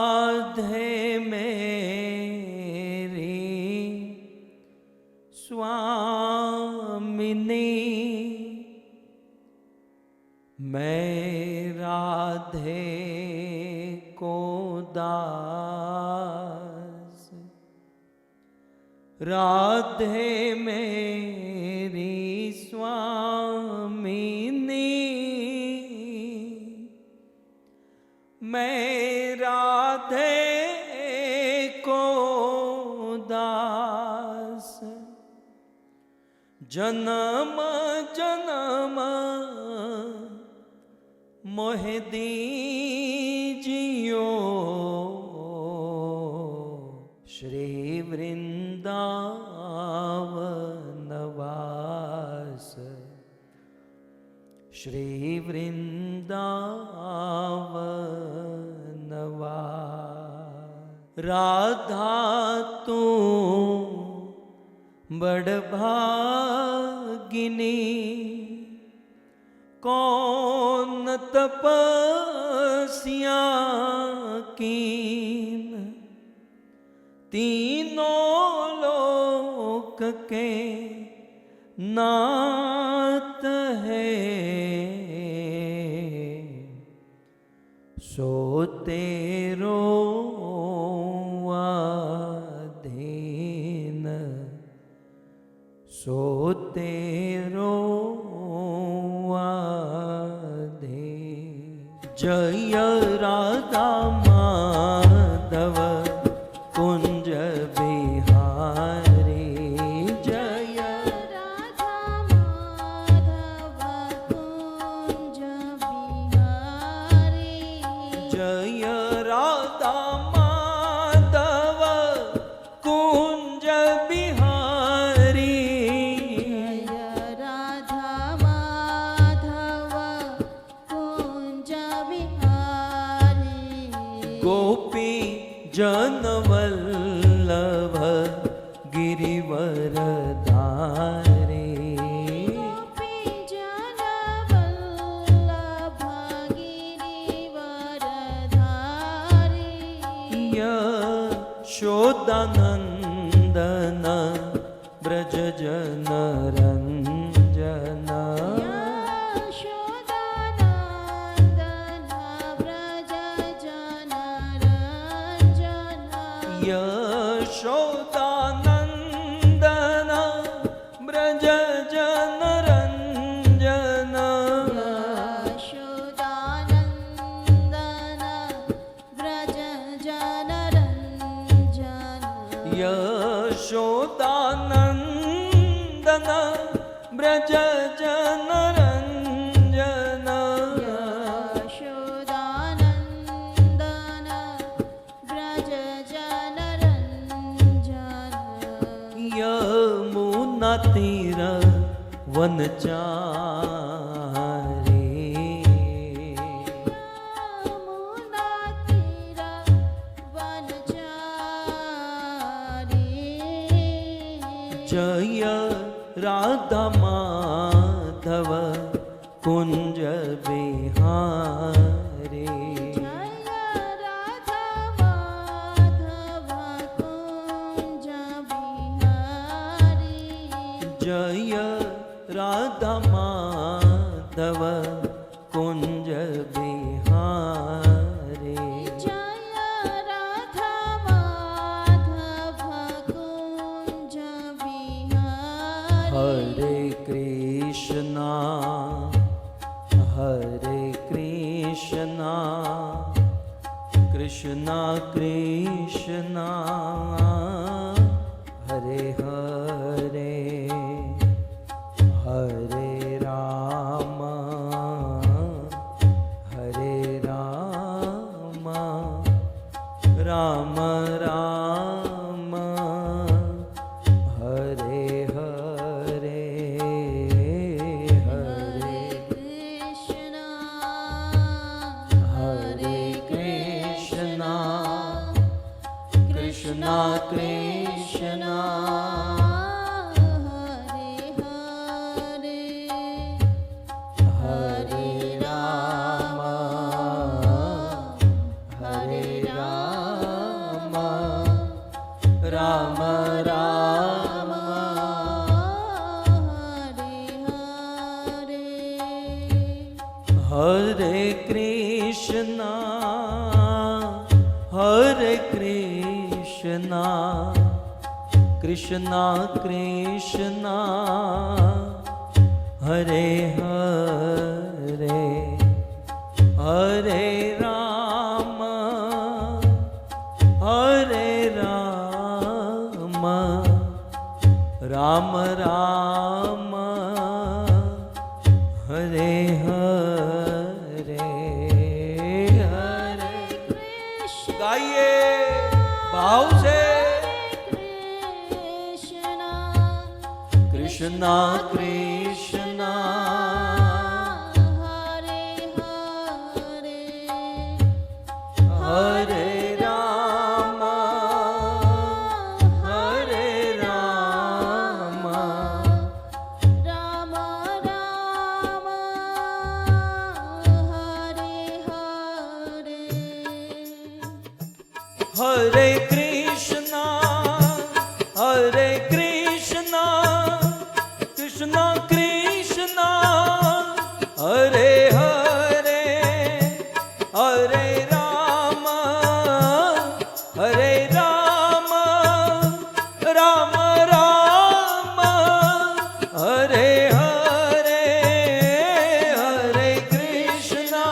राधे मेरी स्वामिनी, मैं राधे को दास। राधे मेरी स्वामिनी, मैं राधे को दास। जन्म जन्म मोह दीजियो, श्री वृंदावन वास। श्री वृंदावन वास। राधा तू बड़ भागिनी, कौन तपस्या कीन। तीनों लोक के नाथ है, सो तेरो आधीन। सो तेरो आधीन। जय राधा माधव कुंज बिहारी। जय राधा माधव कुंज बिहारी। जय राधा माधव कुंज बिहारी। जय राधा माधव कुंज बिहारी। गोपी जन वल्लभ गिरिवर धारी। गोपी जन वल्लभ गिरिवर धारी। यशोदानंदन ब्रज जन रंजन। यशोदानंदन व्रज जन रंजन। यशोदानंदन ब्रज जन रंजन। यशोदानंदन व्रज जन रंजन। यशोदानंदन ब्रज जन रंजन। यशोदानंदन व्रज जन रंजन। यमुना तीर वनचारी। यमुना तीर वनचारी। जय राधा माधव कुंज बिहारी। जय राधा माधव कुंज बिहारी। जय राधा माधव कुंज बिहारी। जय राधा माधव कुंज बिहारी। हरे कृष्णा हरे कृष्णा कृष्णा कृष्णा हरे हरे। हरे राम हरे राम राम राम हरे हरे। हरे कृष्णा हरे कृष्णा कृष्णा कृष्णा हरे हरे। हरे राम हरे Ram Hare Krishna, Krishna Krishna, Hare Hare, Hare Rama, Hare Rama, Rama Rama, Hare Hare, Hare गाइए भाव से कृष्णा कृष्णा हरे राम हरे राम राम राम हरे हरे हरे कृष्णा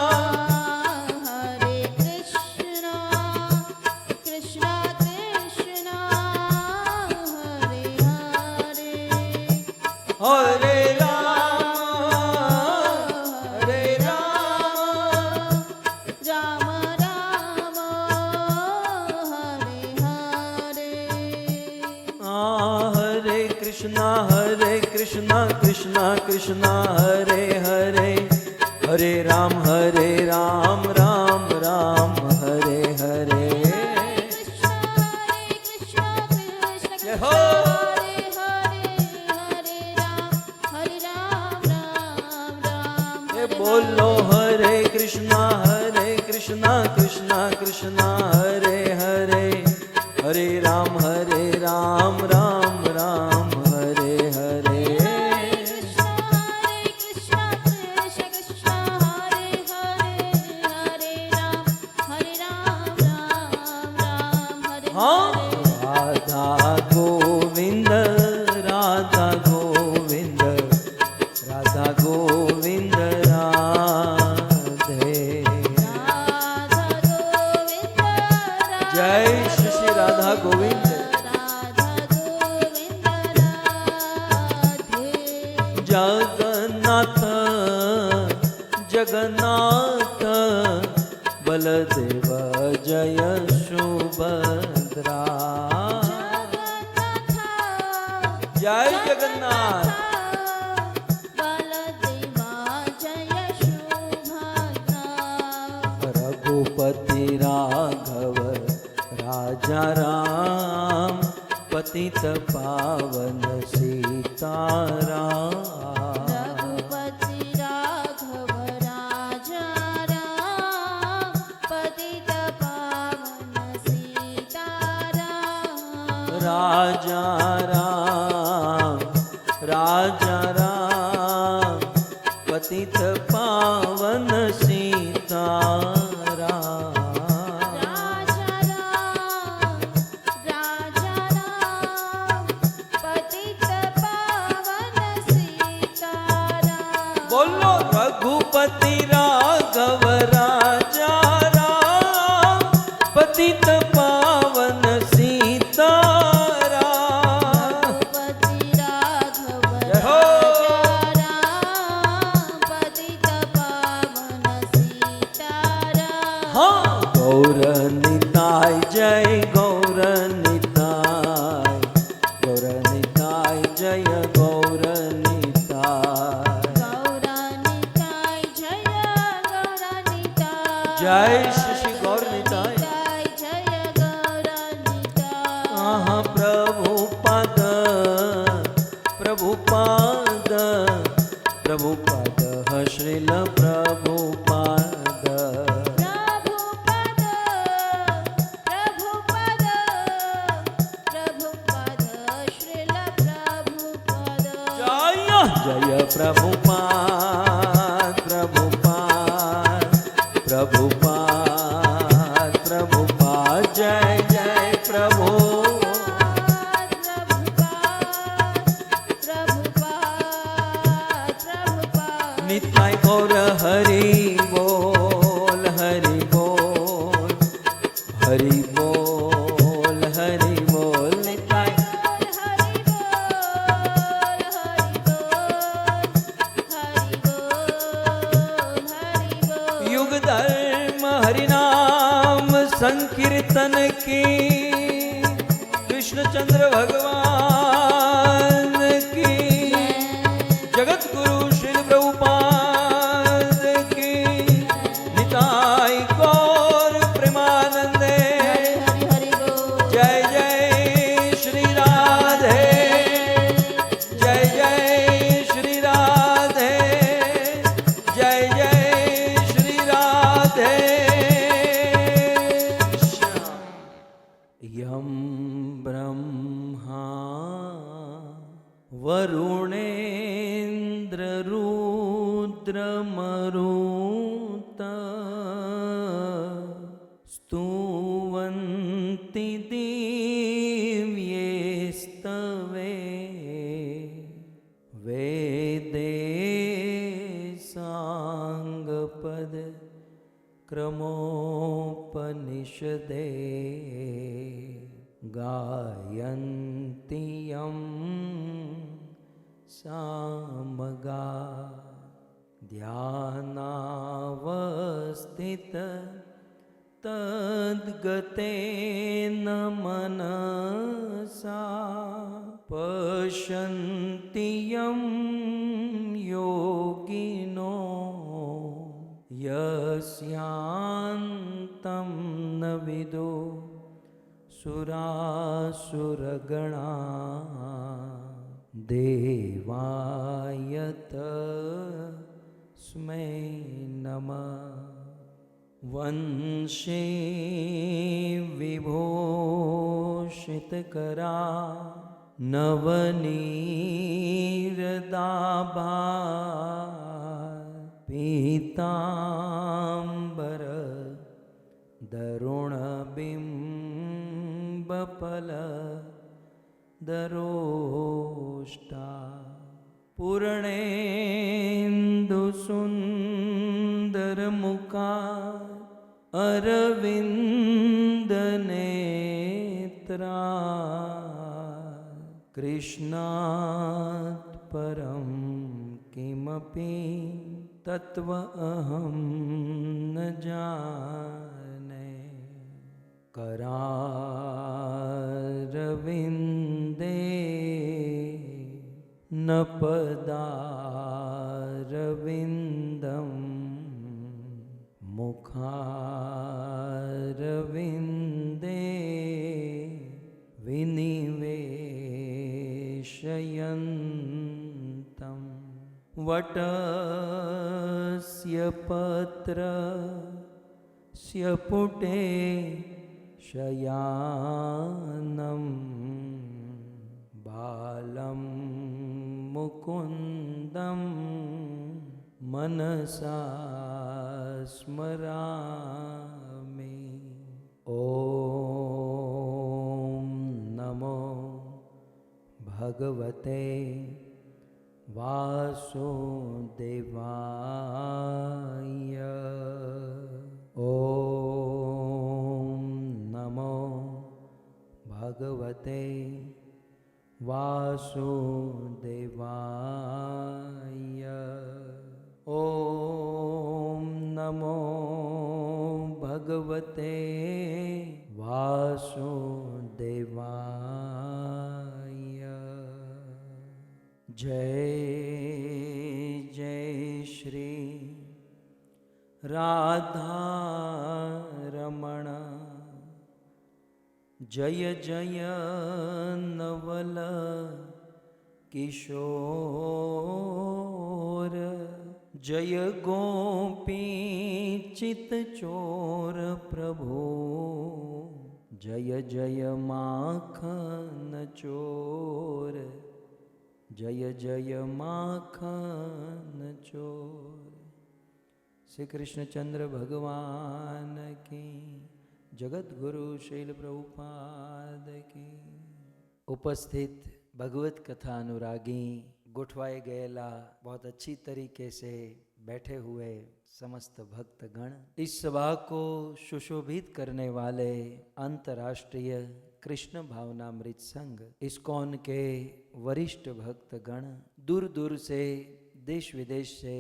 कृष्णा कृष्णा हरे हरे हरे राम राम राम हरे हरे हरे कृष्णा कृष्णा कृष्णा हरे हरे हरे राम राम हरे हरे हरे कृष्णा कृष्णा कृष्णा हरे हरे हरे राम राम राम हरे हरे कृष्णा कृष्णा जय हो। हरे हरे हरे राम राम राम ये बोलो हरे कृष्णा कृष्णा कृष्णा हरे हरे हरे राम राम राम हरे हरे कृष्णा कृष्णा कृष्णा हरे हरे हरे राम राम हरे हाँ हरे राधा गोविंद राधा गोविंद राधा गोविंद राधे राधा गोविंद जय श्री श्री राधा गोविंद राधा गोविंद राधे जगन्नाथ जगन्नाथ बलदेव जय सुभद्रा जय जगन्नाथ बलदेवा जय सुभद्रा रघुपति राघव राजा राम पतित पावन सीताराम रघुपति राघव राजा राम पतित पावन सीताराम राजा राम पतित पावन सीताराम राजा राम पतित पावन सीताराम बोलो रघुपति राघव राजा राम पतित पावन सीताराम रघुपति राघव जय हो। राजा राम पतित पावन सीताराम हाँ गौर निताय जय गौर निताय जय गौर निताय गौरानिताय जय गौरानिताय जय श्री श्री गौर निताय जय गौरानिताय आहा प्रभुपाद श्रील प्रभुपाद प्रभुपद श्रील प्रभुपद जय प्रभुपाद प्रभुपाद હરિ બોલ નિતાય હરિ બોલ યુગ ધર્મ હરિનામ સંકીર્તન કી કૃષ્ણચંદ્ર ભગવાન કી જગત ગુરુ શ્રી પ્રભુપાદ કી નિતાય ગૌર પ્રેમાનંદે જય જય શ્રી રાધે જય જય શ્રી રાધે જય જય શ્રી રાધે યમ બ્રહ્મા વરુણેન્દ્ર રુદ્રમરુત સ્તુવન્તિ દિવ્યેસ્તવે વેદે સાંગપદ ક્રમોપનિષદે ગાયન્તિ યમ સામગા ધ્યાનાવસ્થિત તદ્ગતેન મનસા પશ્યન્તિ યમ યોગિનો યસ્યાન્તં ન વિદો સુરાસુરગણા દેવાય તસ્મૈ નમઃ વંશે વિભૂષિતકરા નવનીરદાભા પીતાંબર દરુણબિંબફલ દરોષ્ટા પૂર્ણેન્દુસુંદરમુખા અરવિંદનેત્રા કૃષ્ણાત પરમ કિમપી તત્વઅહં ન જાને करारविन्दे न पदारविन्दं मुखारविन्दे विनिवेशयन्तं वटस्य पत्रस्य पुटे शयानं बालं मुकुन्दं मनसा स्मरामि ॐ नमो भगवते वासुदेवाय ॐ नमो भगवते वासुदेवाय ॐ नमो भगवते वासुदेवाय जय जय श्री राधारमण जय जय नवल किशोर जय गोपी चित चोर प्रभु जय जय माखन चोर जय जय माखन चोर। श्री कृष्णचंद्र भगवान की, जगत गुरु श्रील प्रभुपाद की। उपस्थित भगवत कथा अनुरागी गोठवाए गएला बहुत अच्छी तरीके से बैठे हुए समस्त भक्तगण, इस सभा को सुशोभित करने वाले अंतर्राष्ट्रीय कृष्ण भावनामृत संघ इस्कॉन के वरिष्ठ भक्तगण, दूर दूर से, देश विदेश से,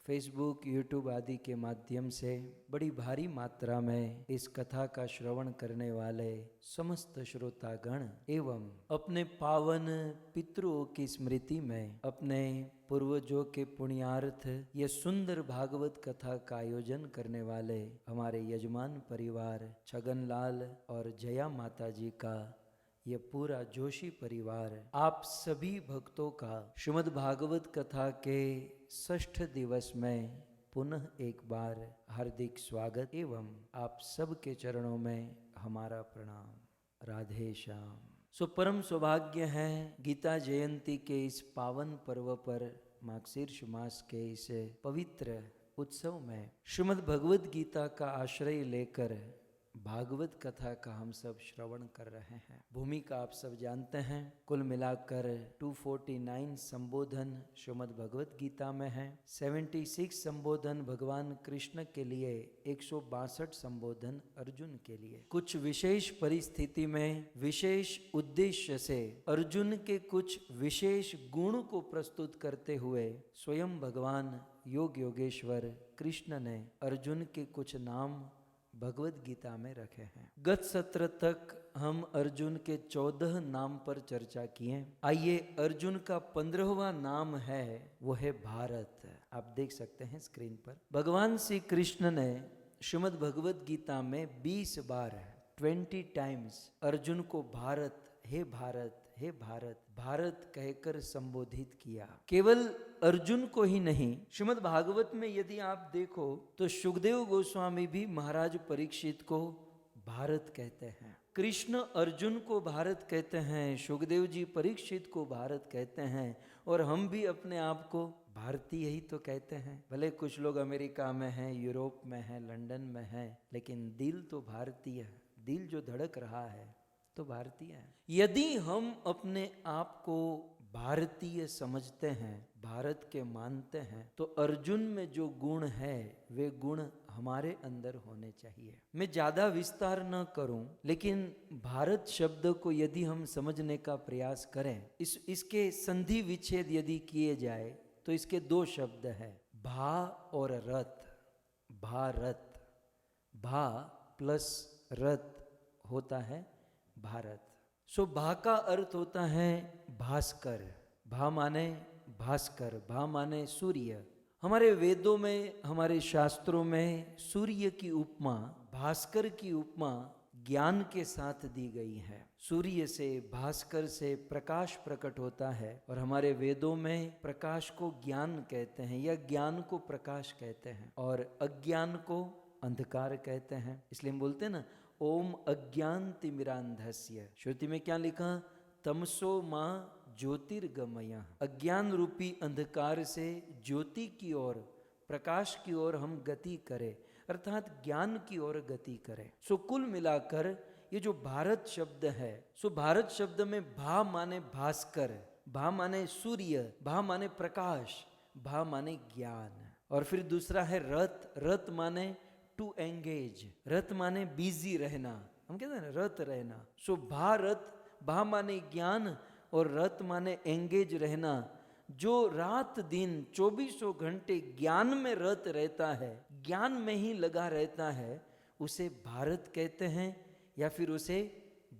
फेसबुक, यूट्यूब आदि के माध्यम से बड़ी भारी मात्रा में इस कथा का श्रवण करने वाले समस्त श्रोतागण एवं अपने पावन पितरों की स्मृति में अपने पूर्वजों के पुण्यार्थ ये सुंदर भागवत कथा का आयोजन करने वाले हमारे यजमान परिवार छगनलाल और जया माता जी का ये पूरा जोशी परिवार, आप सभी भक्तों का श्रीमद् भागवत कथा के 6ठ दिवस में पुनः एक बार हार्दिक स्वागत एवं आप सबके चरणों में हमारा प्रणाम। राधे श्याम। परम सौभाग्य है गीता जयंती के इस पावन पर्व पर मार्गशीर्ष मास के इस पवित्र उत्सव में श्रीमद् भगवद गीता का आश्रय लेकर भागवत कथा का हम सब श्रवण कर रहे हैं। भूमिका आप सब जानते हैं, कुल मिलाकर 249 संबोधन श्रीमद् भगवत गीता में है, 76 संबोधन भगवान कृष्ण के लिए, 162 संबोधन अर्जुन के लिए। कुछ विशेष परिस्थिति में विशेष उद्देश्य से अर्जुन के कुछ विशेष गुण को प्रस्तुत करते हुए स्वयं भगवान योग योगेश्वर कृष्ण ने अर्जुन के कुछ नाम भगवत गीता में रखे हैं। गत सत्र तक हम अर्जुन के 14 नाम पर चर्चा किए। आइए, अर्जुन का 15वां नाम है, वो है भारत। आप देख सकते हैं स्क्रीन पर। भगवान श्री कृष्ण ने श्रीमद् भगवत गीता में 20 बार 20 टाइम्स अर्जुन को भारत, हे भारत, हे भारत, भारत कहकर संबोधित किया। केवल अर्जुन को ही नहीं, श्रीमद् भागवत में यदि आप देखो तो सुखदेव गोस्वामी भी महाराज परीक्षित को भारत कहते हैं, कृष्ण अर्जुन को भारत कहते हैं, सुखदेव जी परीक्षित को भारत कहते हैं, और हम भी अपने आप को भारतीय ही तो कहते हैं। भले कुछ लोग अमेरिका में हैं, यूरोप में हैं, लंदन में हैं, लेकिन दिल तो भारतीय है। दिल जो धड़क रहा है तो भारतीय है। यदि हम अपने आप को भारतीय समझते हैं, भारत के मानते हैं, तो अर्जुन में जो गुण है वे गुण हमारे अंदर होने चाहिए। मैं ज्यादा विस्तार न करूं, लेकिन भारत शब्द को यदि हम समझने का प्रयास करें, इसके संधि विच्छेद यदि किए जाए तो इसके 2 शब्द हैं, भा और रत। भारत, भा प्लस रत होता है भारत। भा का अर्थ होता है भास्कर। भा माने भास्कर, भा माने सूर्य। हमारे वेदों में, हमारे शास्त्रों में सूर्य की उपमा, भास्कर की उपमा ज्ञान के साथ दी गई है। सूर्य से, भास्कर से प्रकाश प्रकट होता है, और हमारे वेदों में प्रकाश को ज्ञान कहते हैं या ज्ञान को प्रकाश कहते हैं, और अज्ञान को अंधकार कहते हैं। इसलिए हम बोलते हैं ना, ओम अज्ञानतिमिरांधस्य। श्रुति में क्या लिखा? तमसो मां ज्योतिर्गमय। अज्ञान रूपी अंधकार से ज्योति की ओर, प्रकाश की ओर हम गति करें, अर्थात ज्ञान की ओर गति करें। कुल मिलाकर ये जो भारत शब्द है, भारत शब्द में भा माने भास्कर, भा माने सूर्य, भा माने प्रकाश, भा माने ज्ञान, और फिर दूसरा है रत। रत माने टू एंगेज, रत माने बिजी रहना, हम कहते हैं ना रत रहना। भारत, भा माने ज्ञान और रत माने एंगेज रहना। जो रात दिन 24 घंटे ज्ञान में रत रहता है, ज्ञान में ही लगा रहता है, उसे भारत कहते हैं, या फिर उसे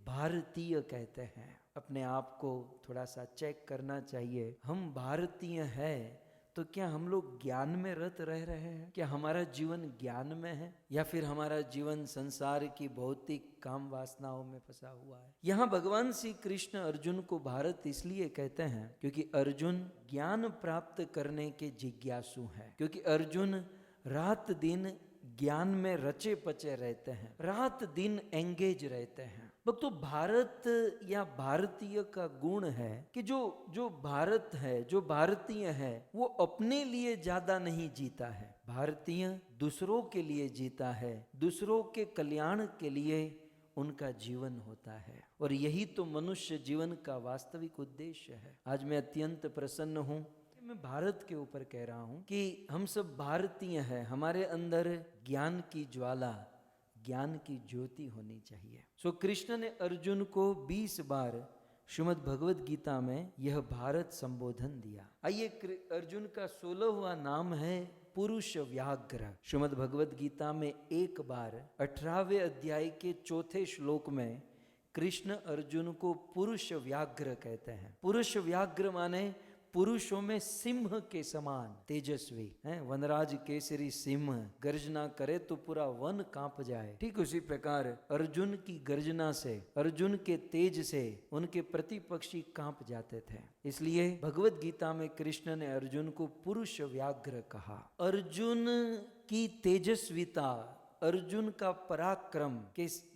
भारतीय कहते हैं। अपने आप को थोड़ा सा चेक करना चाहिए। हम भारतीय हैं तो क्या हम लोग ज्ञान में रत रह रहे हैं? क्या हमारा जीवन ज्ञान में है, या फिर हमारा जीवन संसार की भौतिक काम वासनाओं में फंसा हुआ है? यहाँ भगवान श्री कृष्ण अर्जुन को भारत इसलिए कहते हैं क्योंकि अर्जुन ज्ञान प्राप्त करने के जिज्ञासु हैं, क्योंकि अर्जुन रात दिन ज्ञान में रचे पचे रहते हैं, रात दिन एंगेज रहते हैं। तो भारत या भारतीय का गुण है कि जो भारत है, जो भारतीय है, वो अपने लिए ज्यादा नहीं जीता है। भारतीय दूसरों के लिए जीता है, दूसरों के कल्याण के लिए उनका जीवन होता है, और यही तो मनुष्य जीवन का वास्तविक उद्देश्य है। आज मैं अत्यंत प्रसन्न हूँ, मैं भारत के ऊपर कह रहा हूं कि हम सब भारतीय हैं, हमारे अंदर ज्ञान की ज्वाला, ज्ञान की ज्योति होनी चाहिए। सो कृष्ण ने अर्जुन को 20 बार श्रीमद् भगवद गीता में यह भारत संबोधन दिया। आइए, अर्जुन का 16वां नाम है पुरुष व्याघ्र। श्रीमद् भगवद गीता में एक बार 18वें अध्याय के 4थे श्लोक में कृष्ण अर्जुन को पुरुष व्याघ्र कहते हैं। पुरुष व्याघ्र माने पुरुषों में सिंह के समान तेजस्वी हैं। वनराज केसरी सिंह गर्जना करे तो पूरा वन कांप जाए, ठीक उसी प्रकार अर्जुन की गर्जना से, अर्जुन के तेज से उनके प्रतिपक्षी कांप जाते थे। इसलिए भगवत गीता में कृष्ण ने अर्जुन को पुरुष व्याघ्र कहा। अर्जुन की तेजस्विता, अर्जुन का पराक्रम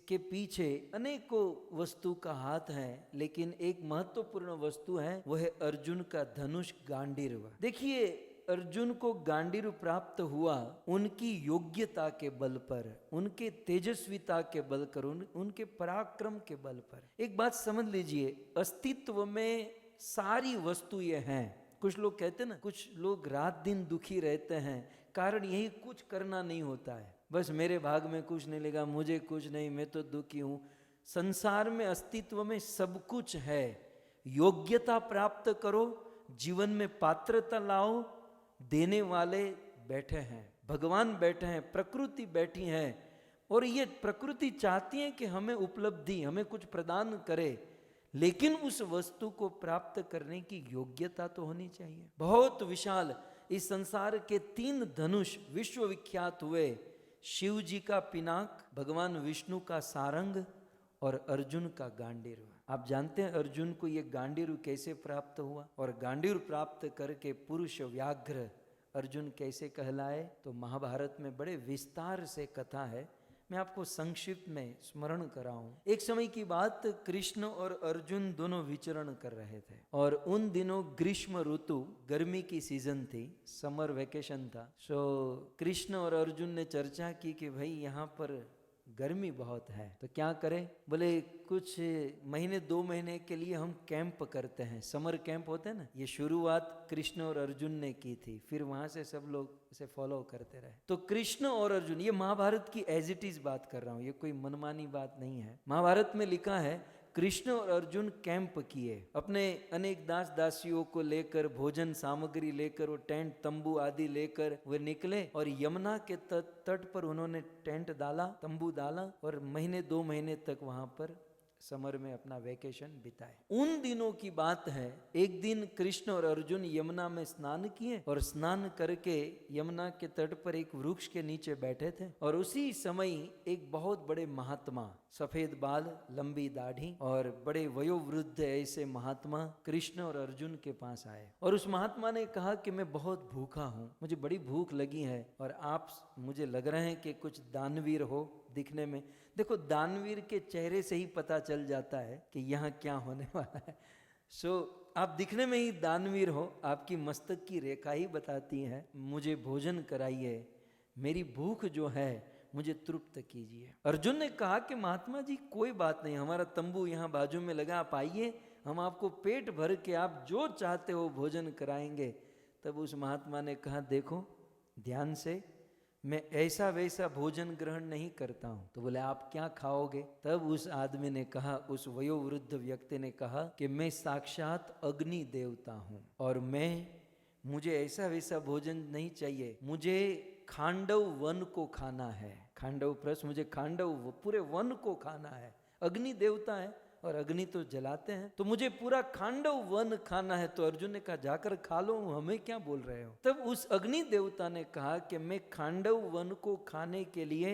के पीछे अनेकों वस्तु का हाथ है, लेकिन एक महत्वपूर्ण वस्तु है, वह है अर्जुन का धनुष गांडीर्व। देखिए, अर्जुन को गांडीर्व प्राप्त हुआ उनकी योग्यता के बल पर, उनके तेजस्विता के बल पर, उनके पराक्रम के बल पर। एक बात समझ लीजिए, अस्तित्व में सारी वस्तुएं हैं। कुछ लोग कहते हैं ना, कुछ लोग रात दिन दुखी रहते हैं, कारण यही कुछ करना नहीं होता है। बस मेरे भाग में कुछ नहीं लगा, मुझे कुछ नहीं, मैं तो दुखी हूं। संसार में, अस्तित्व में सब कुछ है। योग्यता प्राप्त करो, जीवन में पात्रता लाओ, देने वाले बैठे हैं, भगवान बैठे हैं, प्रकृति बैठी है, और ये प्रकृति चाहती है कि हमें उपलब्धि, हमें कुछ प्रदान करे, लेकिन उस वस्तु को प्राप्त करने की योग्यता तो होनी चाहिए। बहुत विशाल, इस संसार के 3 धनुष विश्वविख्यात हुए, शिव जी का पिनाक, भगवान विष्णु का सारंग और अर्जुन का गांडीर्व। आप जानते हैं अर्जुन को ये गांडीर्व कैसे प्राप्त हुआ, और गांडीर्व प्राप्त करके पुरुष व्याघ्र अर्जुन कैसे कहलाए? तो महाभारत में बड़े विस्तार से कथा है, मैं आपको संक्षिप्त में स्मरण कराऊं। एक समय की बात, कृष्ण और अर्जुन दोनों विचरण कर रहे थे, और उन दिनों ग्रीष्म ऋतु, गर्मी की सीजन थी, समर वेकेशन था। सो कृष्ण और अर्जुन ने चर्चा की कि भाई यहाँ पर गर्मी बहुत है, तो क्या करें? बोले कुछ महीने, 2 महीने के लिए हम कैंप करते हैं, समर कैंप होते हैं ना। ये शुरुआत कृष्ण और अर्जुन ने की थी, फिर वहां से सब लोग इसे फॉलो करते रहे। तो कृष्ण और अर्जुन, ये महाभारत की एज इट इज बात कर रहा हूं, ये कोई मनमानी बात नहीं है। महाभारत में लिखा है, कृष्ण और अर्जुन कैंप किए, अपने अनेक दास दासियों को लेकर, भोजन सामग्री लेकर, वो टेंट तंबू आदि लेकर वे निकले, और यमुना के तट पर उन्होंने टेंट डाला, तंबू डाला, और महीने 2 महीने तक वहां पर समर में अपना वेकेशन बिताए। उन दिनों की बात है, एक दिन कृष्ण और अर्जुन यमुना में स्नान किए, और स्नान करके यमुना के तट पर एक वृक्ष के नीचे बैठे थे, और उसी समय एक बहुत बड़े महात्मा, सफेद बाल, लंबी दाढ़ी और बड़े वयोवृद्ध ऐसे महात्मा कृष्ण और अर्जुन के पास आए, और उस महात्मा ने कहा कि मैं बहुत भूखा हूँ, मुझे बड़ी भूख लगी है, और आप मुझे लग रहे हैं कि कुछ दानवीर हो दिखने में। देखो, दानवीर के चेहरे से ही पता चल जाता है कि यहाँ क्या होने वाला है। सो आप दिखने में ही दानवीर हो, आपकी मस्तक की रेखा ही बताती है। मुझे भोजन कराइए, मेरी भूख जो है मुझे तृप्त कीजिए। अर्जुन ने कहा कि महात्मा जी कोई बात नहीं, हमारा तंबू यहाँ बाजू में लगा, आप आइए, हम आपको पेट भर के आप जो चाहते हो भोजन कराएंगे। तब उस महात्मा ने कहा, देखो ध्यान से, मैं ऐसा वैसा भोजन ग्रहण नहीं करता हूं। तो बोले आप क्या खाओगे? तब उस आदमी ने कहा, उस वयोवृद्ध व्यक्ति ने कहा कि मैं साक्षात अग्नि देवता हूं, और मुझे ऐसा वैसा भोजन नहीं चाहिए, मुझे खांडव वन को खाना है। खांडव प्लस मुझे खांडव पूरे वन को खाना है। अग्नि देवता है और अग्नि तो जलाते हैं, तो मुझे पूरा खांडव वन खाना है। तो अर्जुन ने कहा जाकर खा लो, हमें क्या बोल रहे हो? तब उस अग्नि देवता ने कहा कि मैं खांडव वन को खाने के लिए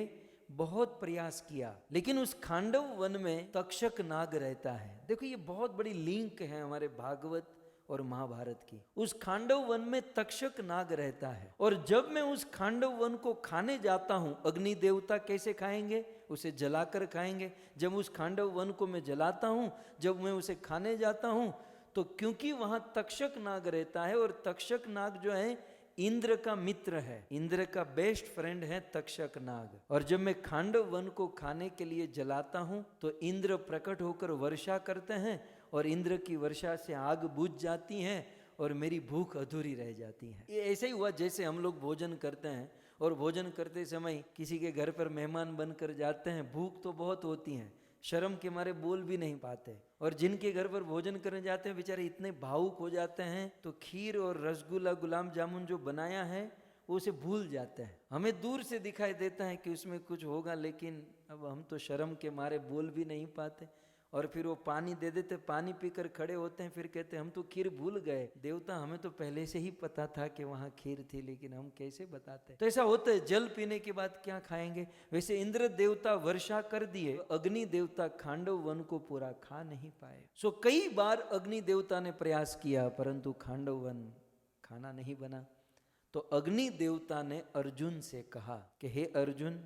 बहुत प्रयास किया, लेकिन उस खांडव वन में तक्षक नाग रहता है। देखो ये बहुत बड़ी लिंक है हमारे भागवत और महाभारत की। उस खांडव वन में तक्षक नाग रहता है, और जब मैं उस खांडव वन को खाने जाता हूं, अग्नि देवता कैसे खाएंगे? उसे जलाकर खाएंगे। जब उस खांडव वन को मैं जलाता हूं, जब मैं उसे खाने जाता हूं, तो क्योंकि वहां तक्षक नाग रहता है, और तक्षक नाग जो है इंद्र का मित्र है, इंद्र का बेस्ट फ्रेंड है तक्षक नाग। और जब मैं खांडव वन को खाने के लिए जलाता हूं, तो इंद्र प्रकट होकर वर्षा करते हैं, और इंद्र की वर्षा से आग बुझ जाती है, और मेरी भूख अधूरी रह जाती है। ये ऐसे ही हुआ जैसे हम लोग भोजन करते हैं और भोजन करते समय किसी के घर पर मेहमान बनकर जाते हैं, भूख तो बहुत होती है, शर्म के मारे बोल भी नहीं पाते, और जिनके घर पर भोजन करने जाते हैं बेचारे इतने भावुक हो जाते हैं तो खीर और रसगुल्ला गुलाब जामुन जो बनाया है वो उसे भूल जाते हैं। हमें दूर से दिखाई देता है कि उसमें कुछ होगा, लेकिन अब हम तो शर्म के मारे बोल भी नहीं पाते, और फिर वो पानी दे देते, पानी पीकर खड़े होते हैं, फिर कहते हैं हम तो खीर भूल गए, देवता हमें तो पहले से ही पता था कि वहाँ खीर थी, लेकिन हम कैसे बताते। तो ऐसा होता है, जल पीने के बाद क्या खाएंगे। वैसे इंद्र देवता वर्षा कर दिए, अग्नि देवता खांडव वन को पूरा खा नहीं पाए। सो कई बार अग्नि देवता ने प्रयास किया परंतु खांडव वन खाना नहीं बना। तो अग्नि देवता ने अर्जुन से कहा कि हे अर्जुन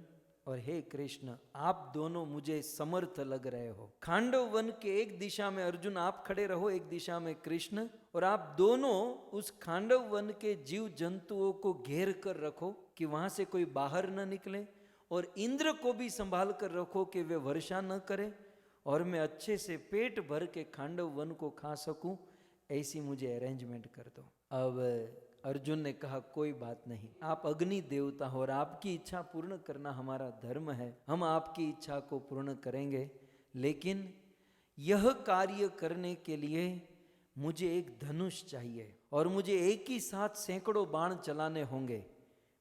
और हे कृष्ण, आप दोनों मुझे समर्थ लग रहे हो। खांडव वन के एक दिशा में अर्जुन आप खड़े रहो, एक दिशा में कृष्ण, और आप दोनों उस खांडव वन के जीव जंतुओं को घेर कर रखो कि वहां से कोई बाहर न निकले, और इंद्र को भी संभाल कर रखो कि वे वर्षा न करे, और मैं अच्छे से पेट भर के खांडव वन को खा सकूं, ऐसी मुझे अरेंजमेंट कर दो। अब अर्जुन ने कहा कोई बात नहीं, आप अग्नि देवता हो और आपकी इच्छा पूर्ण करना हमारा धर्म है, हम आपकी इच्छा को पूर्ण करेंगे, लेकिन यह कार्य करने के लिए मुझे एक धनुष चाहिए और मुझे एक ही साथ सैकड़ों बाण चलाने होंगे।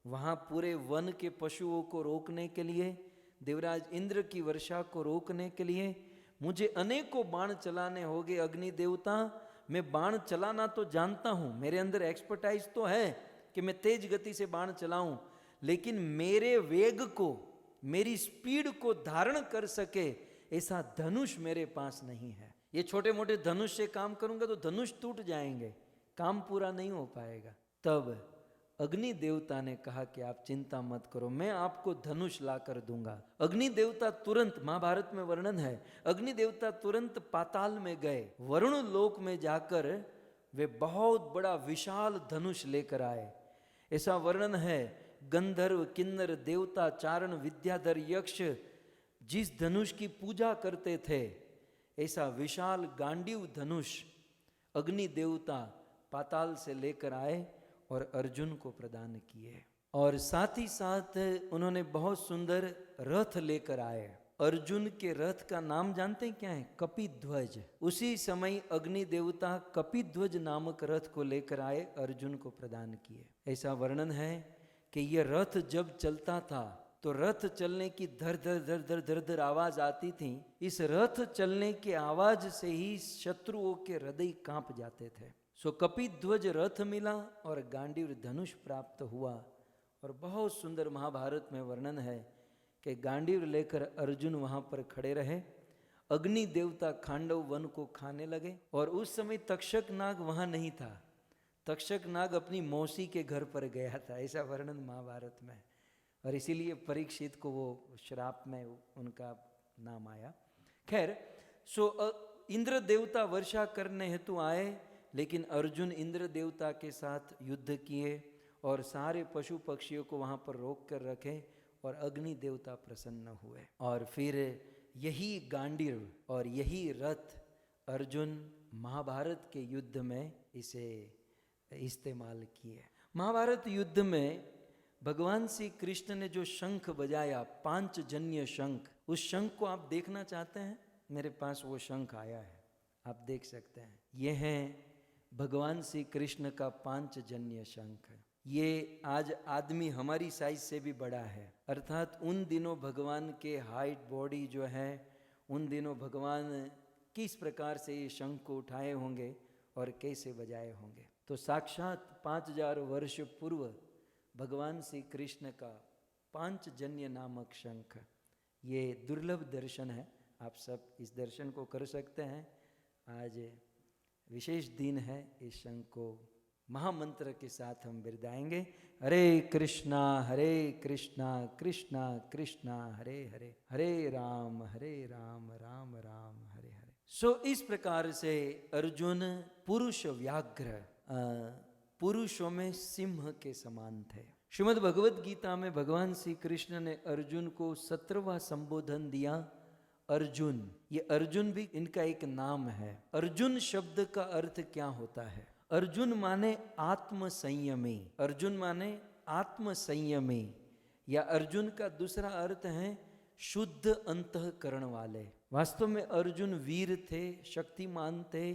वहाँ पूरे वन के पशुओं को रोकने के लिए, देवराज इंद्र की वर्षा को रोकने के लिए मुझे अनेकों बाण चलाने होंगे। अग्नि देवता, मैं बाण चलाना तो जानता हूँ, मेरे अंदर एक्सपर्टाइज तो है कि मैं तेज गति से बाण चलाऊं, लेकिन मेरे वेग को, मेरी स्पीड को धारण कर सके ऐसा धनुष मेरे पास नहीं है। ये छोटे मोटे धनुष से काम करूंगा तो धनुष टूट जाएंगे, काम पूरा नहीं हो पाएगा। तब अग्नि देवता ने कहा कि आप चिंता मत करो, मैं आपको धनुष ला कर दूंगा। अग्नि देवता तुरंत, महाभारत में वर्णन है, अग्नि देवता तुरंत पाताल में गए, वरुण लोक में जाकर वे बहुत बड़ा विशाल धनुष लेकर आए। ऐसा वर्णन है, गंधर्व किन्नर देवता चारण विद्याधर यक्ष जिस धनुष की पूजा करते थे, ऐसा विशाल गांडीव धनुष अग्नि देवता पाताल से लेकर आए और अर्जुन को प्रदान किए। और साथ ही साथ उन्होंने बहुत सुंदर रथ लेकर आए। अर्जुन के रथ का नाम जानते हैं क्या है? कपिध्वज। उसी समय अग्नि देवता कपिध्वज नामक रथ को लेकर आए, अर्जुन को प्रदान किए। ऐसा वर्णन है कि यह रथ जब चलता था तो रथ चलने की धर धर धर धर धर धर आवाज आती थी। इस रथ चलने के आवाज से ही शत्रुओं के हृदय कांप जाते थे। सो कपिध्वज रथ मिला और गांडीव धनुष प्राप्त हुआ। और बहुत सुंदर महाभारत में वर्णन है कि गांडीव लेकर अर्जुन वहां पर खड़े रहे, अग्नि देवता खांडव वन को खाने लगे। और उस समय तक्षक नाग वहां नहीं था, तक्षक नाग अपनी मौसी के घर पर गया था, ऐसा वर्णन महाभारत में। और इसीलिए परीक्षित को वो श्राप में उनका नाम आया। खैर, सो इंद्र देवता वर्षा करने हेतु आए, लेकिन अर्जुन इंद्र देवता के साथ युद्ध किए और सारे पशु पक्षियों को वहां पर रोक कर रखे और अग्नि देवता प्रसन्न हुए। और फिर यही गांडीव और यही रथ अर्जुन महाभारत के युद्ध में इसे इस्तेमाल किए। महाभारत युद्ध में भगवान श्री कृष्ण ने जो शंख बजाया, पांचजन्य शंख, उस शंख को आप देखना चाहते हैं? मेरे पास वो शंख आया है, आप देख सकते हैं। ये है भगवान श्री कृष्ण का पांचजन्य शंख। ये आज आदमी हमारी साइज से भी बड़ा है, अर्थात उन दिनों भगवान के हाइट बॉडी जो है, उन दिनों भगवान किस प्रकार से ये शंख को उठाए होंगे और कैसे बजाए होंगे। तो साक्षात 5000 वर्ष पूर्व भगवान श्री कृष्ण का पांचजन्य नामक शंख, ये दुर्लभ दर्शन है। आप सब इस दर्शन को कर सकते हैं। आज विशेष दिन है, इस शंख को महामंत्र के साथ हम बिरदाएंगे। हरे कृष्णा कृष्णा कृष्णा हरे हरे, हरे राम राम राम हरे हरे। सो इस प्रकार से अर्जुन पुरुष व्याघ्र, पुरुषों में सिंह के समान थे। श्रीमद् भगवद गीता में भगवान श्री कृष्ण ने अर्जुन को 17वां संबोधन दिया, अर्जुन। ये अर्जुन भी इनका एक नाम है। अर्जुन शब्द का अर्थ क्या होता है? अर्जुन माने आत्म संयमी, अर्जुन माने आत्म संयमी, या अर्जुन का दूसरा अर्थ है शुद्ध अंतःकरण वाले। वास्तव में अर्जुन वीर थे, शक्तिमान थे,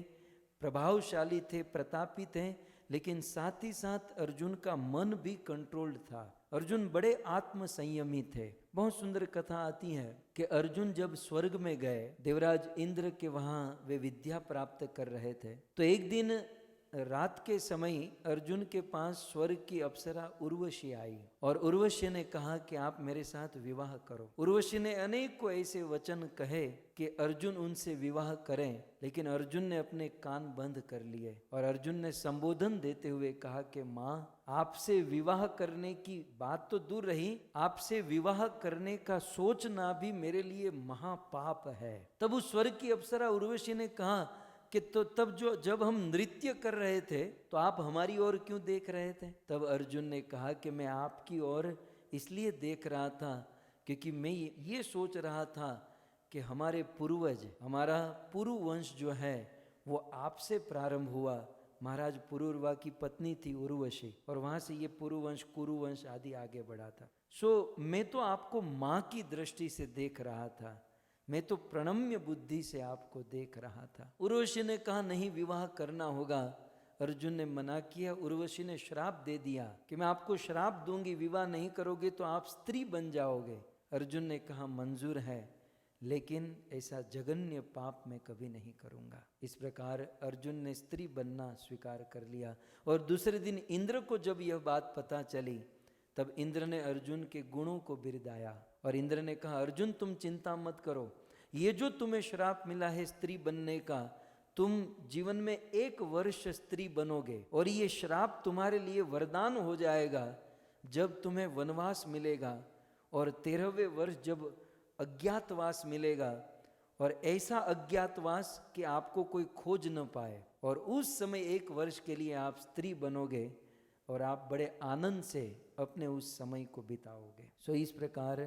प्रभावशाली थे, प्रतापी थे, लेकिन साथ ही साथ अर्जुन का मन भी कंट्रोल्ड था। अर्जुन बड़े आत्म संयमी थे। बहुत सुंदर कथा आती है कि अर्जुन जब स्वर्ग में गए, देवराज इंद्र के वहां वे विद्या प्राप्त कर रहे थे, तो एक दिन रात के समय अर्जुन के पास स्वर्ग की अप्सरा उर्वशी आई और उर्वशी ने कहा कि आप मेरे साथ विवाह करो। उर्वशी ने अनेक को ऐसे वचन कहे कि अर्जुन उनसे विवाह करें, लेकिन अर्जुन ने अपने कान बंद कर लिए और अर्जुन ने संबोधन देते हुए कहा कि माँ, आपसे विवाह करने की बात तो दूर रही, आपसे विवाह करने का सोचना भी मेरे लिए महापाप है। तब उस स्वर्ग की अप्सरा उर्वशी ने कहा कि तो तब जब हम नृत्य कर रहे थे तो आप हमारी ओर क्यों देख रहे थे? तब अर्जुन ने कहा कि मैं आपकी ओर इसलिए देख रहा था क्योंकि मैं ये सोच रहा था कि हमारे पूर्वज, हमारा पुरुवंश जो है वो आपसे प्रारंभ हुआ। महाराज पुरुरवा की पत्नी थी उर्वशी, और वहां से ये पुरुवंश, कुरुवंश आदि आगे बढ़ा था। मैं तो आपको माँ की दृष्टि से देख रहा था, मैं तो प्रणम्य बुद्धि से आपको देख रहा था। उर्वशी ने कहा नहीं, विवाह करना होगा। अर्जुन ने मना किया। उर्वशी ने श्राप दे दिया कि मैं आपको श्राप दूंगी, विवाह नहीं करोगे तो आप स्त्री बन जाओगे। अर्जुन ने कहा मंजूर है, लेकिन ऐसा जघन्य पाप मैं कभी नहीं करूंगा। इस प्रकार अर्जुन ने स्त्री बनना स्वीकार कर लिया। और दूसरे दिन इंद्र को जब यह बात पता चली, तब इंद्र ने अर्जुन के गुणों को बिरदाया और इंद्र ने कहा अर्जुन तुम चिंता मत करो, ये जो तुम्हें श्राप मिला है स्त्री बनने का, तुम जीवन में 1 वर्ष स्त्री बनोगे और ये श्राप तुम्हारे लिए वरदान हो जाएगा जब तुम्हें वनवास मिलेगा और 13वें वर्ष जब अज्ञातवास मिलेगा, और ऐसा अज्ञातवास कि आपको कोई खोज न पाए, और उस समय 1 वर्ष के लिए आप स्त्री बनोगे और आप बड़े आनंद से अपने उस समय को बिताओगे। इस प्रकार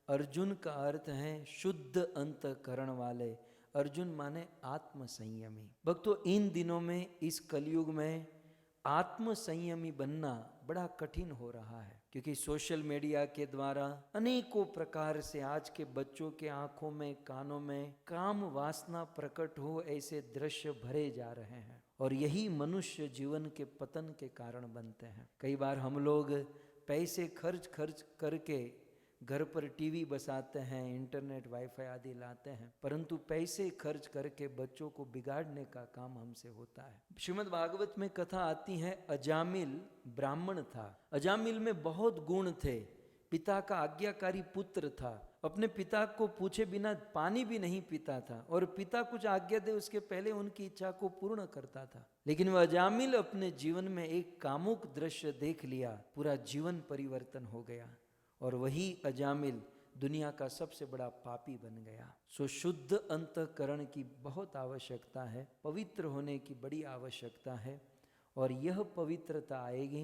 अर्जुन का अर्थ है शुद्ध अंतःकरण वाले। अर्जुन माने आत्म संयमी। भक्तों, इन दिनों में, इस कलयुग में आत्म संयमी बनना बड़ा कठिन हो रहा है, क्योंकि सोशल मीडिया के द्वारा अनेकों प्रकार से आज के बच्चों के आंखों में, कानों में काम वासना प्रकट हो ऐसे दृश्य भरे जा रहे हैं, और यही मनुष्य जीवन के पतन के कारण बनते हैं। कई बार हम लोग पैसे खर्च करके घर पर टीवी बसाते हैं, इंटरनेट, वाईफाई आदि लाते हैं, परंतु पैसे खर्च करके बच्चों को बिगाड़ने का काम हमसे होता है। श्रीमद् भागवत में कथा आती है, अजामिल ब्राह्मण था। अजामिल में बहुत गुण थे, पिता का आज्ञाकारी पुत्र था, अपने पिता को पूछे बिना पानी भी नहीं पीता था, और पिता कुछ आज्ञा दे उसके पहले उनकी इच्छा को पूर्ण करता था। लेकिन वह अजामिल अपने जीवन में एक कामुक दृश्य देख लिया, पूरा जीवन परिवर्तन हो गया, और वही अजामिल दुनिया का सबसे बड़ा पापी बन गया। शुद्ध अंतःकरण की बहुत आवश्यकता है, पवित्र होने की बड़ी आवश्यकता है, और यह पवित्रता आएगी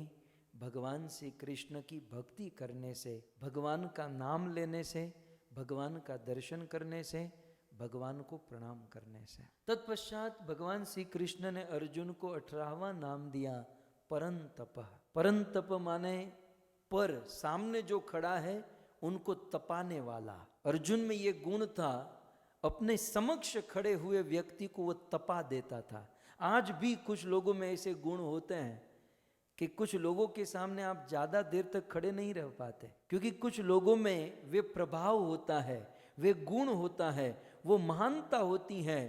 भगवान श्री कृष्ण की भक्ति करने से, भगवान का नाम लेने से, भगवान का दर्शन करने से, भगवान को प्रणाम करने से। तत्पश्चात भगवान श्री कृष्ण ने अर्जुन को 18वां नाम दिया परंतप। परंतप माने पर, सामने जो खड़ा है उनको तपाने वाला। अर्जुन में ये गुण था, अपने समक्ष खड़े हुए व्यक्ति को वो तपा देता था। आज भी कुछ लोगों में ऐसे गुण होते हैं कि कुछ लोगों के सामने आप ज्यादा देर तक खड़े नहीं रह पाते, क्योंकि कुछ लोगों में वे प्रभाव होता है, वे गुण होता है, वो महानता होती है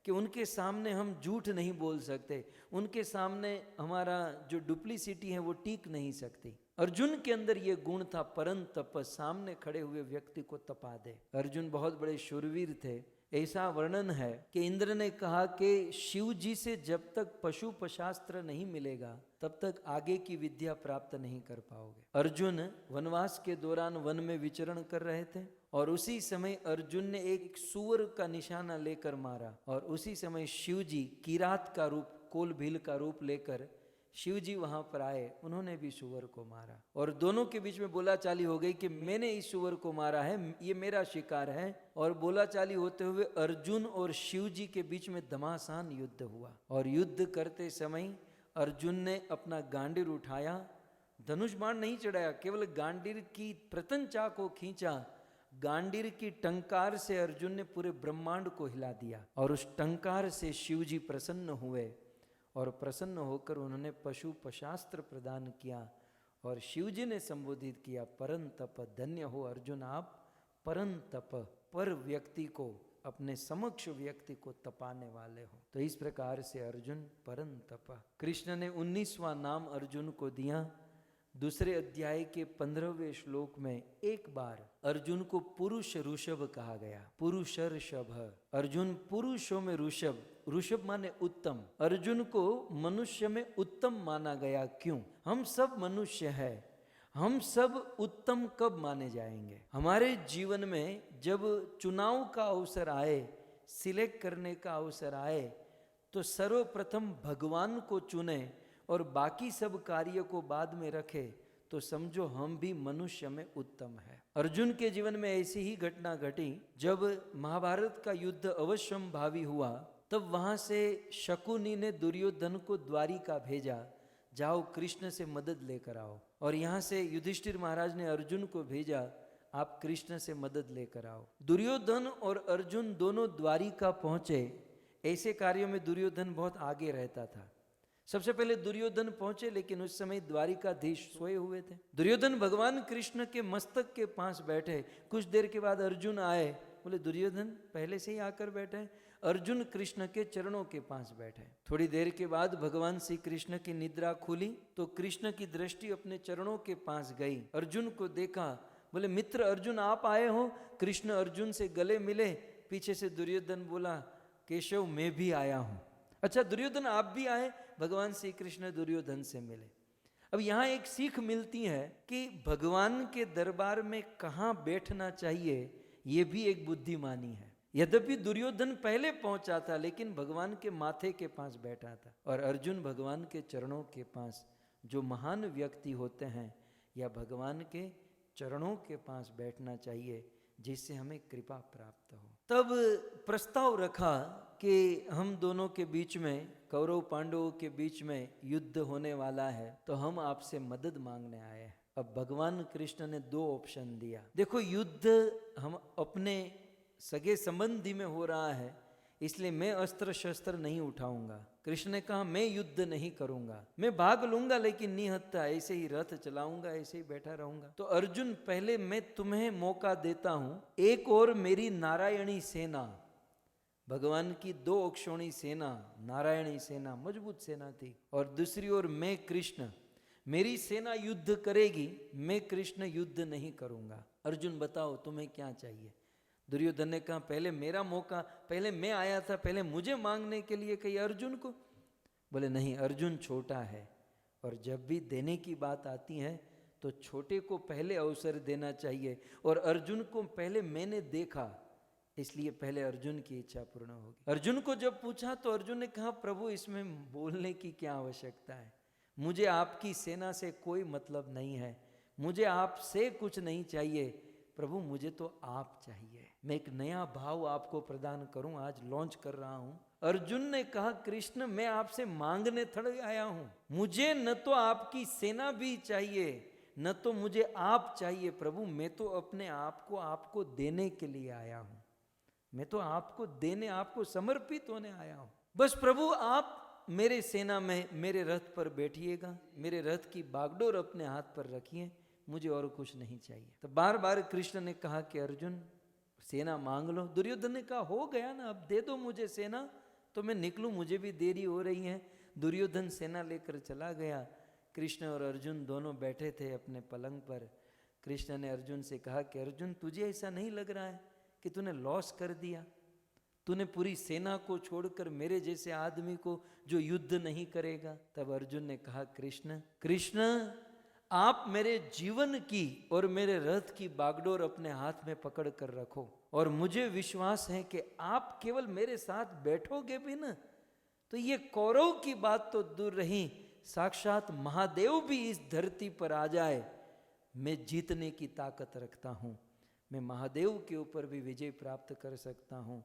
कि उनके सामने हम झूठ नहीं बोल सकते, उनके सामने हमारा जो डुप्लीसिटी है वो टिक नहीं सकती। अर्जुन के अंदर ये गुण था, परंतप, सामने खड़े हुए व्यक्ति को तपा दे। अर्जुन बहुत बड़े शूरवीर थे। ऐसा वर्णन है कि इंद्र ने कहा कि शिव जी से जब तक पशुपशास्त्र नहीं मिलेगा तब तक आगे की विद्या प्राप्त नहीं कर पाओगे। अर्जुन वनवास के दौरान वन में विचरण कर रहे थे, और उसी समय अर्जुन ने एक सूअर का निशाना लेकर मारा, और उसी समय शिव जी किरात का रूप, कोल भील का रूप लेकर शिव जी वहां पर आए, उन्होंने भी सूअर को मारा, और दोनों के बीच में बोलाचाली हो गई कि मैंने इस सूअर को मारा है, ये मेरा शिकार है। और बोलाचाली होते हुए अर्जुन और शिव जी के बीच में घमासान युद्ध हुआ, और युद्ध करते समय अर्जुन ने अपना गांडीर उठाया, धनुष बाण नहीं चढ़ाया, केवल गांडीर की प्रतंचा को खींचा। गांडीर की टंकार से अर्जुन ने पूरे ब्रह्मांड को हिला दिया और उस टंकार से शिव जी प्रसन्न हुए और प्रसन्न होकर उन्होंने पशु पशास्त्र प्रदान किया और शिव जी ने संबोधित किया, परम तप, धन्य हो अर्जुन आप परम तप, पर व्यक्ति को, अपने समक्ष व्यक्ति को तपाने वाले हो। तो इस प्रकार से अर्जुन परम तप। कृष्ण ने 19वां नाम अर्जुन को दिया। दूसरे अध्याय के 15वें श्लोक में एक बार अर्जुन को पुरुष ऋषभ कहा गया, पुरुष ऋषभ। अर्जुन पुरुषों में ऋषभ, ऋषभ माने उत्तम। अर्जुन को मनुष्य में उत्तम माना गया। क्यों? हम सब मनुष्य हैं, हम सब उत्तम कब माने जाएंगे? हमारे जीवन में जब चुनाव का अवसर आए, सिलेक्ट करने का अवसर आए, तो सर्वप्रथम भगवान को चुने और बाकी सब कार्य को बाद में रखे, तो समझो हम भी मनुष्य में उत्तम है। अर्जुन के जीवन में ऐसी ही घटना घटी। जब महाभारत का युद्ध अवश्यंभावी हुआ, तब वहां से शकुनी ने दुर्योधन को द्वारिका भेजा, जाओ कृष्ण से मदद लेकर आओ। और यहाँ से युधिष्ठिर महाराज ने अर्जुन को भेजा, आप कृष्ण से मदद लेकर आओ। दुर्योधन और अर्जुन दोनों द्वारिका पहुंचे। ऐसे कार्यों में दुर्योधन बहुत आगे रहता था। सबसे पहले दुर्योधन पहुंचे, लेकिन उस समय द्वारिकाधीश सोए हुए थे। दुर्योधन भगवान कृष्ण के मस्तक के पास बैठे। कुछ देर के बाद अर्जुन आए, बोले दुर्योधन पहले से ही आकर बैठे। अर्जुन कृष्ण के चरणों के पास बैठे। थोड़ी देर के बाद भगवान श्री कृष्ण की निद्रा खुली तो कृष्ण की दृष्टि अपने चरणों के पास गई। अर्जुन को देखा, बोले मित्र अर्जुन आप आए हो। कृष्ण अर्जुन से गले मिले। पीछे से दुर्योधन बोला, केशव मैं भी आया हूं। अच्छा दुर्योधन आप भी आए? भगवान श्री कृष्ण दुर्योधन से मिले। अब यहाँ एक सीख मिलती है कि भगवान के दरबार में कहाँ बैठना चाहिए, ये भी एक बुद्धिमानी है। यद्यपि दुर्योधन पहले पहुंचा था, लेकिन भगवान के माथे के पास बैठा था। और अर्जुन भगवान के चरणों के पास, जो महान व्यक्ति होते हैं, या भगवान के चरणों के पास बैठना चाहिए, जिससे हमें कृपा प्राप्त हो। तब प्रस्ताव रखा कि हम दोनों के बीच में, कौरव पांडवों के बीच में युद्ध होने वाला है, तो हम आपसे मदद मांगने आए हैं। अब भगवान कृष्ण ने 2 ऑप्शन दिया। देखो युद्ध हम अपने सगे संबंधी में हो रहा है, इसलिए मैं अस्त्र शस्त्र नहीं उठाऊंगा। कृष्ण ने कहा मैं युद्ध नहीं करूंगा, मैं भाग लूंगा लेकिन निहत्था ऐसे ही रथ चलाऊंगा, ऐसे ही बैठा रहूंगा। तो अर्जुन पहले मैं तुम्हें मौका देता हूं, एक और मेरी नारायणी सेना, भगवान की 2 अक्षौणी सेना, नारायणी सेना मजबूत सेना थी, और दूसरी ओर मैं कृष्ण, मेरी सेना युद्ध करेगी, मैं कृष्ण युद्ध नहीं करूंगा। अर्जुन बताओ तुम्हें क्या चाहिए? दुर्योधन ने कहा पहले मेरा मौका, पहले मैं आया था, पहले मुझे मांगने के लिए कही अर्जुन को। बोले नहीं, अर्जुन छोटा है और जब भी देने की बात आती है तो छोटे को पहले अवसर देना चाहिए, और अर्जुन को पहले मैंने देखा, इसलिए पहले अर्जुन की इच्छा पूर्ण होगी। अर्जुन को जब पूछा तो अर्जुन ने कहा प्रभु इसमें बोलने की क्या आवश्यकता है, मुझे आपकी सेना से कोई मतलब नहीं है, मुझे आपसे कुछ नहीं चाहिए प्रभु, मुझे तो आप चाहिए। मैं एक नया भाव आपको प्रदान करूं, आज लॉन्च कर रहा हूं। अर्जुन ने कहा कृष्ण मैं आपसे मांगने थोड़े आया हूं, मुझे न तो आपकी सेना भी चाहिए, न तो मुझे आप चाहिए प्रभु, मैं तो अपने आप को आपको देने के लिए आया हूं, मैं तो आपको देने, आपको समर्पित होने आया हूं। बस प्रभु आप मेरे सेना में मेरे रथ पर बैठिएगा, मेरे रथ की बागडोर अपने हाथ पर रखिए, मुझे और कुछ नहीं चाहिए। तो बार बार कृष्ण ने कहा कि अर्जुन सेना मांग लो। दुर्योधन ने कहा हो गया ना, अब दे दो मुझे सेना तो मैं निकलूं, मुझे भी देरी हो रही है। दुर्योधन सेना लेकर चला गया। कृष्ण और अर्जुन दोनों बैठे थे अपने पलंग पर। कृष्ण ने अर्जुन से कहा कि अर्जुन तुझे ऐसा नहीं लग रहा है कि तूने लॉस कर दिया, तूने पूरी सेना को छोड़कर मेरे जैसे आदमी को जो युद्ध नहीं करेगा? तब अर्जुन ने कहा कृष्ण आप मेरे जीवन की और मेरे रथ की बागडोर अपने हाथ में पकड़ कर रखो, और मुझे विश्वास है कि आप केवल मेरे साथ बैठोगे भी ना, तो ये कौरव की बात तो दूर रही, साक्षात महादेव भी इस धरती पर आ जाए, मैं जीतने की ताकत रखता हूं, मैं महादेव के ऊपर भी विजय प्राप्त कर सकता हूं।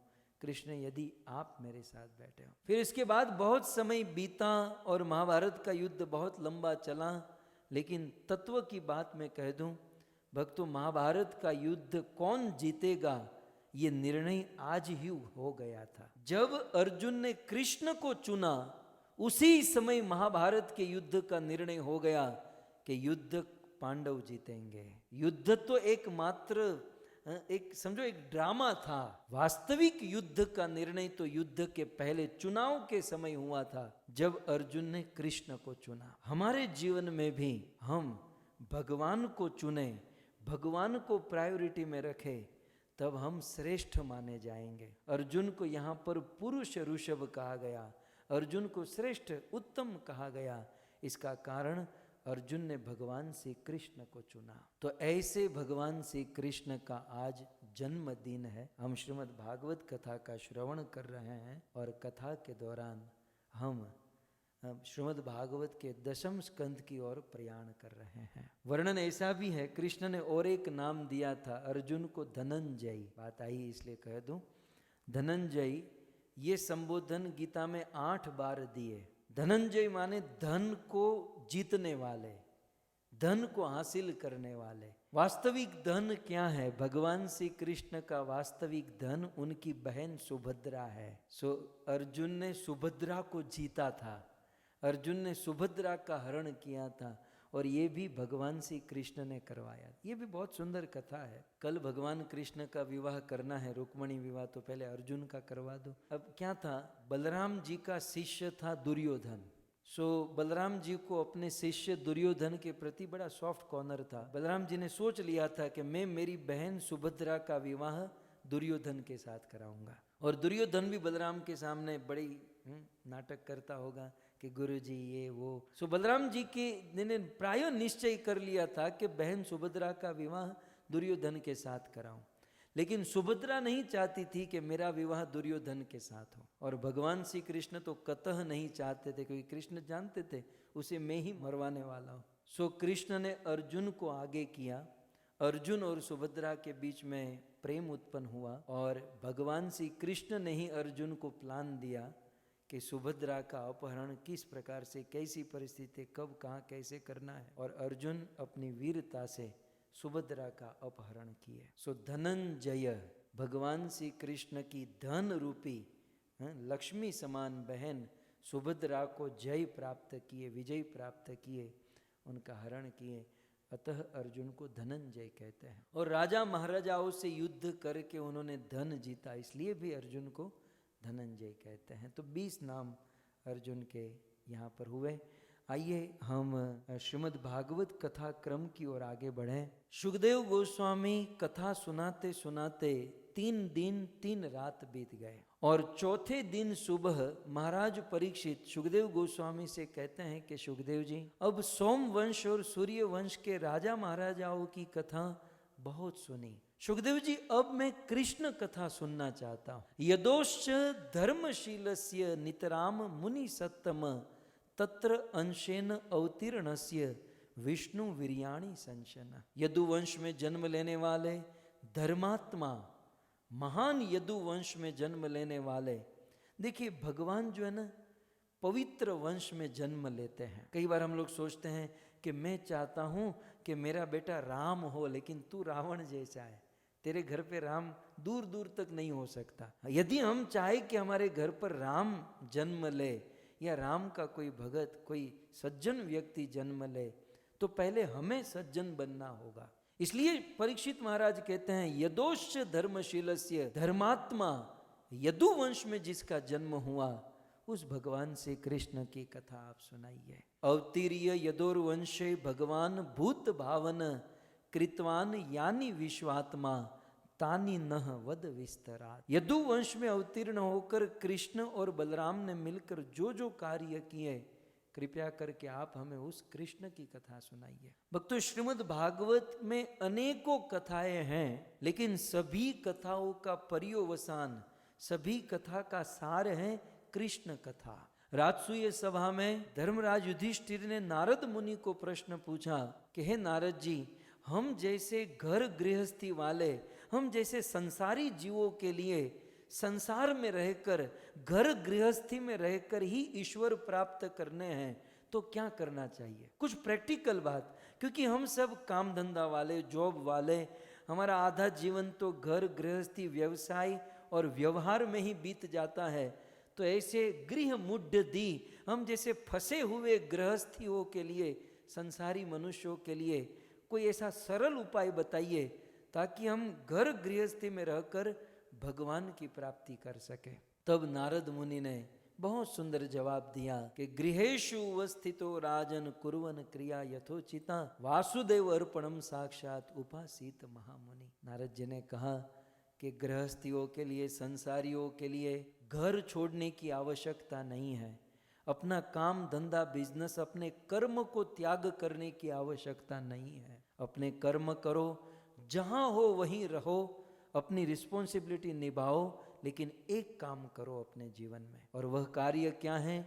कृष्ण यदि आप मेरे साथ बैठे हो। फिर इसके बाद बहुत समय बीता और महाभारत का युद्ध बहुत लंबा चला, लेकिन तत्व की बात मैं कह दूं भक्तों, महाभारत का युद्ध कौन जीतेगा ये निर्णय आज ही हो गया था। जब अर्जुन ने कृष्ण को चुना उसी समय महाभारत के युद्ध का निर्णय हो गया कि युद्ध पांडव जीतेंगे। युद्ध तो एकमात्र एक समझो एक ड्रामा था, वास्तविक युद्ध का निर्णय तो युद्ध के पहले चुनाव के समय हुआ था, जब अर्जुन ने कृष्ण को चुना। हमारे जीवन में भी हम भगवान को चुने, भगवान को प्रायोरिटी में रखें, तब हम श्रेष्ठ माने जाएंगे। अर्जुन को यहाँ पर पुरुष ऋषभ कहा गया, अर्जुन को श्रेष्ठ उत्तम कहा गया। इसका कारण अर्जुन ने भगवान श्री कृष्ण को चुना। तो ऐसे भगवान श्री कृष्ण का आज जन्मदिन है। हम श्रीमद् भागवत कथा का श्रवण कर रहे हैं और कथा के दौरान हम श्रीमद् भागवत के 10वें स्कंद की ओर प्रयाण कर रहे हैं। वर्णन ऐसा भी है, कृष्ण ने और एक नाम दिया था अर्जुन को, धनंजय। बात आई इसलिए कह दूं, धनंजय ये संबोधन गीता में 8 बार दिए। धनंजय माने धन को जीतने वाले, धन को हासिल करने वाले। वास्तविक धन क्या है? भगवान श्री कृष्ण का वास्तविक धन उनकी बहन सुभद्रा है। सो अर्जुन ने सुभद्रा को जीता था, अर्जुन ने सुभद्रा का हरण किया था, और ये भी भगवान श्री कृष्ण ने करवाया। ये भी बहुत सुंदर कथा है। कल भगवान कृष्ण का विवाह करना है, रुक्मणी विवाह, तो पहले अर्जुन का करवा दो। अब क्या था, बलराम जी का शिष्य था दुर्योधन। सो बलराम जी को अपने शिष्य दुर्योधन के प्रति बड़ा सॉफ्ट कॉर्नर था। बलराम जी ने सोच लिया था कि मैं मेरी बहन सुभद्रा का विवाह दुर्योधन के साथ कराऊंगा, और दुर्योधन भी बलराम के सामने बड़ी नाटक करता होगा कि गुरुजी ये वो। सो बलराम जी के ने प्राय निश्चय कर लिया था कि बहन सुभद्रा का विवाह दुर्योधन के साथ कराऊं, लेकिन सुभद्रा नहीं चाहती थी कि मेरा विवाह दुर्योधन के साथ हो, और भगवान श्री कृष्ण तो कतः नहीं चाहते थे, क्योंकि कृष्ण जानते थे उसे मैं ही मरवाने वाला हूं। सो कृष्ण ने अर्जुन को आगे किया, अर्जुन और सुभद्रा के बीच में प्रेम उत्पन्न हुआ, और भगवान श्री कृष्ण ने ही अर्जुन को प्लान दिया कि सुभद्रा का अपहरण किस प्रकार से, कैसी परिस्थिति, कब, कहाँ, कैसे करना है, और अर्जुन अपनी वीरता से सुभद्रा का अपहरण किए। सो धनंजय, भगवान श्री कृष्ण की धन रूपी लक्ष्मी समान बहन सुभद्रा को जय प्राप्त किए, विजय प्राप्त किए, उनका हरण किए, अतः अर्जुन को धनंजय कहते हैं। और राजा महाराजाओं से युद्ध करके उन्होंने धन जीता, इसलिए भी अर्जुन को धनंजय कहते हैं। तो 20 नाम अर्जुन के यहाँ पर हुए। आइए हम श्रीमद् भागवत कथा क्रम की ओर आगे बढ़ें। सुखदेव गोस्वामी कथा सुनाते सुनाते 3 दिन 3 रात बीत गए, और चौथे दिन सुबह महाराज परीक्षित सुखदेव गोस्वामी से कहते हैं कि सुखदेव जी, अब सोम वंश और सूर्य वंश के राजा महाराजाओं की कथा बहुत सुनी, सुखदेव जी अब मैं कृष्ण कथा सुनना चाहता हूं। यदोश्च धर्मशीलस्य नितराम मुनि सत्तम तत्र अंशेन अवतीर्णस्य विष्णु वीर्याणि संशन। यदुवंश में जन्म लेने वाले धर्मात्मा, महान यदुवंश में जन्म लेने वाले, देखिए भगवान जो है ना पवित्र वंश में जन्म लेते हैं। कई बार हम लोग सोचते हैं कि मैं चाहता हूं कि मेरा बेटा राम हो, लेकिन तू रावण जैसा है, तेरे घर पे राम दूर दूर तक नहीं हो सकता। यदि हम चाहे कि हमारे घर पर राम जन्म ले, या राम का कोई भगत, कोई सज्जन व्यक्ति जन्म ले, तो पहले हमें सज्जन बनना होगा। इसलिए परीक्षित महाराज कहते हैं यदोश्च धर्मशीलस्य, धर्मात्मा यदुवंश में जिसका जन्म हुआ उस भगवान श्री कृष्ण की कथा आप सुनाइए। अवतीर्य यदोर्वंशे भगवान भूत भावन कृतवान यानी विश्वात्मा तानी नह वद विस्तरात। यदुवंश में अवतीर्ण होकर कृष्ण और बलराम ने मिलकर जो जो कार्य किए, कृपया करके आप हमें उस कृष्ण की कथा सुनाइए। भक्तों, श्रीमद् भागवत में अनेकों कथाएं हैं, लेकिन सभी कथाओं का पर्यवसान, सभी कथा का सार है कृष्ण कथा। राजसूय सभा में धर्मराज युधिष्ठिर ने नारद मुनि को प्रश्न पूछा कि हे नारद जी, हम जैसे घर गृहस्थी वाले, हम जैसे संसारी जीवों के लिए संसार में रहकर, घर गृहस्थी में रहकर ही ईश्वर प्राप्त करने हैं तो क्या करना चाहिए? कुछ प्रैक्टिकल बात, क्योंकि हम सब काम धंधा वाले, जॉब वाले, हमारा आधा जीवन तो घर गृहस्थी, व्यवसाय और व्यवहार में ही बीत जाता है। तो ऐसे गृह मुड्ढ दी, हम जैसे फंसे हुए गृहस्थियों के लिए, संसारी मनुष्यों के लिए कोई ऐसा सरल उपाय बताइए ताकि हम घर गृहस्थी में रहकर भगवान की प्राप्ति कर सके। तब नारद मुनि ने बहुत सुंदर जवाब दिया कि गृहेषु अवस्थितो राजन कुर्वन् क्रिया यथोचिता वासुदेव अर्पणम साक्षात उपासीत महामुनि। नारद जी ने कहा कि गृहस्थियों के लिए, संसारियों के लिए घर छोड़ने की आवश्यकता नहीं है, अपना काम धंधा, बिजनेस, अपने कर्म को त्याग करने की आवश्यकता नहीं है। अपने कर्म करो, जहां हो वहीं रहो, अपनी रिस्पॉन्सिबिलिटी निभाओ, लेकिन एक काम करो अपने जीवन में, और वह कार्य क्या है?